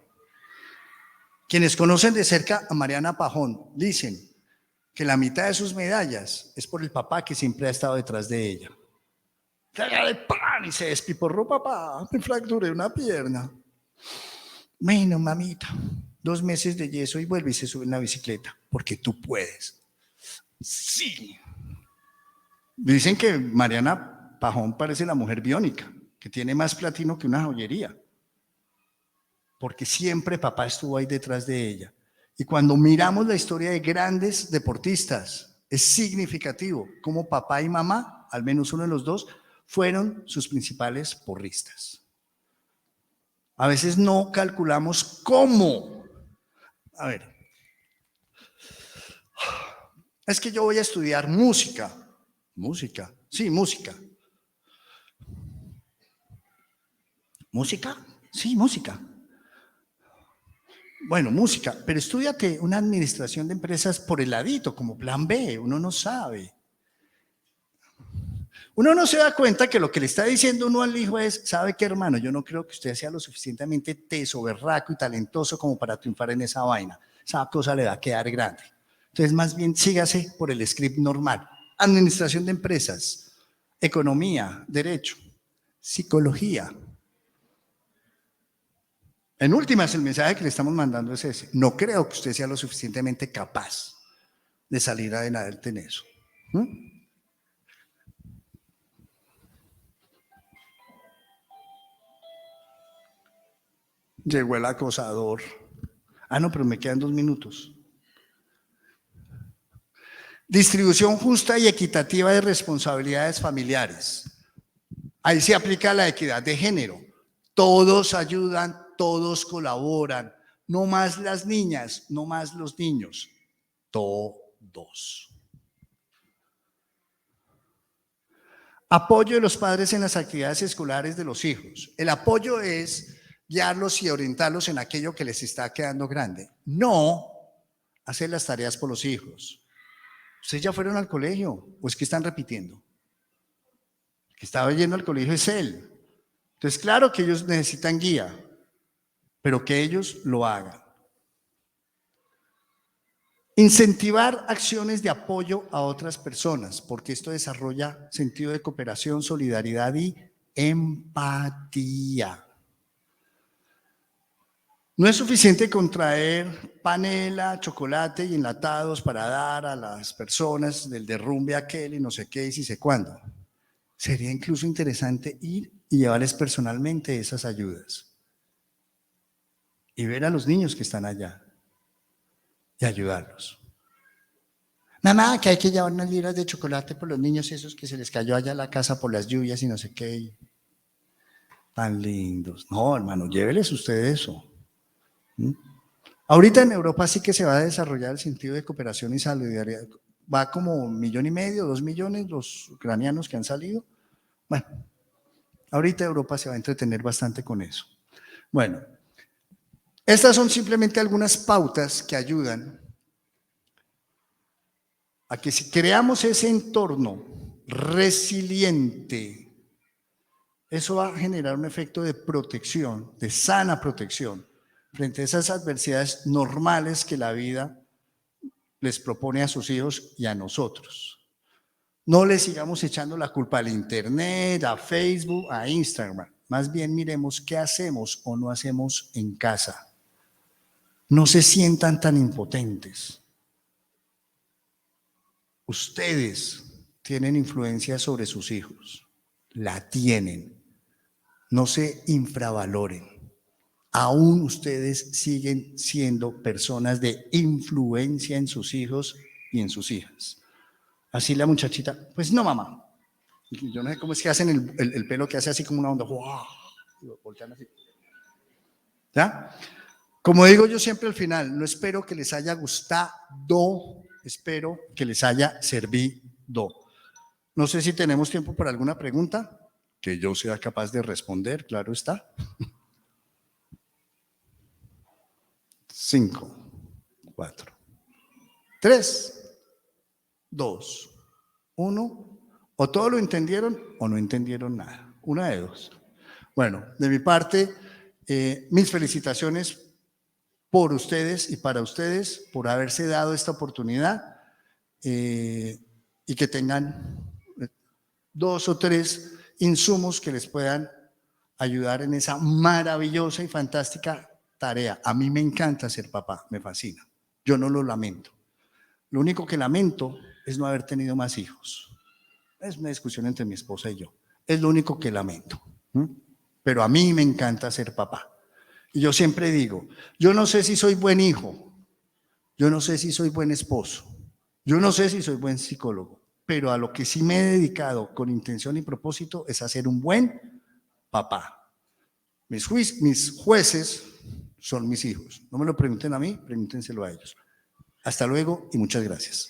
Quienes conocen de cerca a Mariana Pajón dicen que la mitad de sus medallas es por el papá que siempre ha estado detrás de ella. Y se despiporró papá, me fracturé una pierna. Bueno, mamita, 2 meses de yeso y vuelve y se sube en la bicicleta, porque tú puedes. Sí. Dicen que Mariana Pajón parece la mujer biónica, que tiene más platino que una joyería, porque siempre papá estuvo ahí detrás de ella. Y cuando miramos la historia de grandes deportistas, es significativo cómo papá y mamá, al menos uno de los dos, fueron sus principales porristas. A veces no calculamos cómo. A ver, es que yo voy a estudiar música. ¿Música? Sí, música. ¿Música? Sí, música. Música, pero estúdiate una administración de empresas por el ladito, como plan B, uno no sabe. Uno no se da cuenta que lo que le está diciendo uno al hijo es, ¿sabe qué, hermano? Yo no creo que usted sea lo suficientemente teso, berraco y talentoso como para triunfar en esa vaina. Esa cosa le va a quedar grande. Entonces, más bien, sígase por el script normal. Administración de empresas, economía, derecho, psicología. En últimas, el mensaje que le estamos mandando es ese. No creo que usted sea lo suficientemente capaz de salir adelante en eso. Llegó el acosador. No, pero me quedan 2 minutos. Distribución justa y equitativa de responsabilidades familiares. Ahí se aplica la equidad de género. Todos ayudan, todos colaboran, No más las niñas, no más los niños, todos. Apoyo de los padres en las actividades escolares de los hijos. El apoyo es guiarlos y orientarlos en aquello que les está quedando grande. No hacer las tareas por los hijos. ¿Ustedes ya fueron al colegio o es que están repitiendo? El que estaba yendo al colegio es él. Entonces, claro que ellos necesitan guía, pero que ellos lo hagan. Incentivar acciones de apoyo a otras personas, porque esto desarrolla sentido de cooperación, solidaridad y empatía. No es suficiente con traer panela, chocolate y enlatados para dar a las personas del derrumbe aquel y no sé qué y si sé cuándo. Sería incluso interesante ir y llevarles personalmente esas ayudas y ver a los niños que están allá y ayudarlos. Mamá, que hay que llevar unas libras de chocolate por los niños esos que se les cayó allá a la casa por las lluvias y no sé qué. Tan lindos. No, hermano, lléveles ustedes eso. Ahorita en Europa sí que se va a desarrollar el sentido de cooperación y solidaridad. Va como 1,5 millones, 2 millones los ucranianos que han salido. Bueno, ahorita Europa se va a entretener bastante con eso. Bueno, estas son simplemente algunas pautas que ayudan a que si creamos ese entorno resiliente, eso va a generar un efecto de protección, de sana protección, frente a esas adversidades normales que la vida les propone a sus hijos y a nosotros. No les sigamos echando la culpa al internet, a Facebook, a Instagram. Más bien miremos qué hacemos o no hacemos en casa. No se sientan tan impotentes. Ustedes tienen influencia sobre sus hijos. La tienen. No se infravaloren. Aún ustedes siguen siendo personas de influencia en sus hijos y en sus hijas. Así la muchachita, pues no, mamá. Yo no sé cómo es que hacen el pelo que hace así como una onda. ¡Wow! Voltean así. ¿Ya? Como digo yo siempre al final, no espero que les haya gustado, espero que les haya servido. No sé si tenemos tiempo para alguna pregunta que yo sea capaz de responder, claro está. 5, 4, 3, 2, 1. O todos lo entendieron o no entendieron nada. Una de dos. Bueno, de mi parte, mis felicitaciones por ustedes y para ustedes por haberse dado esta oportunidad y que tengan 2 o 3 insumos que les puedan ayudar en esa maravillosa y fantástica tarea. A mí me encanta ser papá, me fascina. Yo no lo lamento. Lo único que lamento es no haber tenido más hijos. Es una discusión entre mi esposa y yo. Es lo único que lamento. Pero a mí me encanta ser papá. Y yo siempre digo, yo no sé si soy buen hijo, yo no sé si soy buen esposo, yo no sé si soy buen psicólogo, pero a lo que sí me he dedicado con intención y propósito es a ser un buen papá. Mis jueces son mis hijos. No me lo pregunten a mí, pregúntenselo a ellos. Hasta luego y muchas gracias.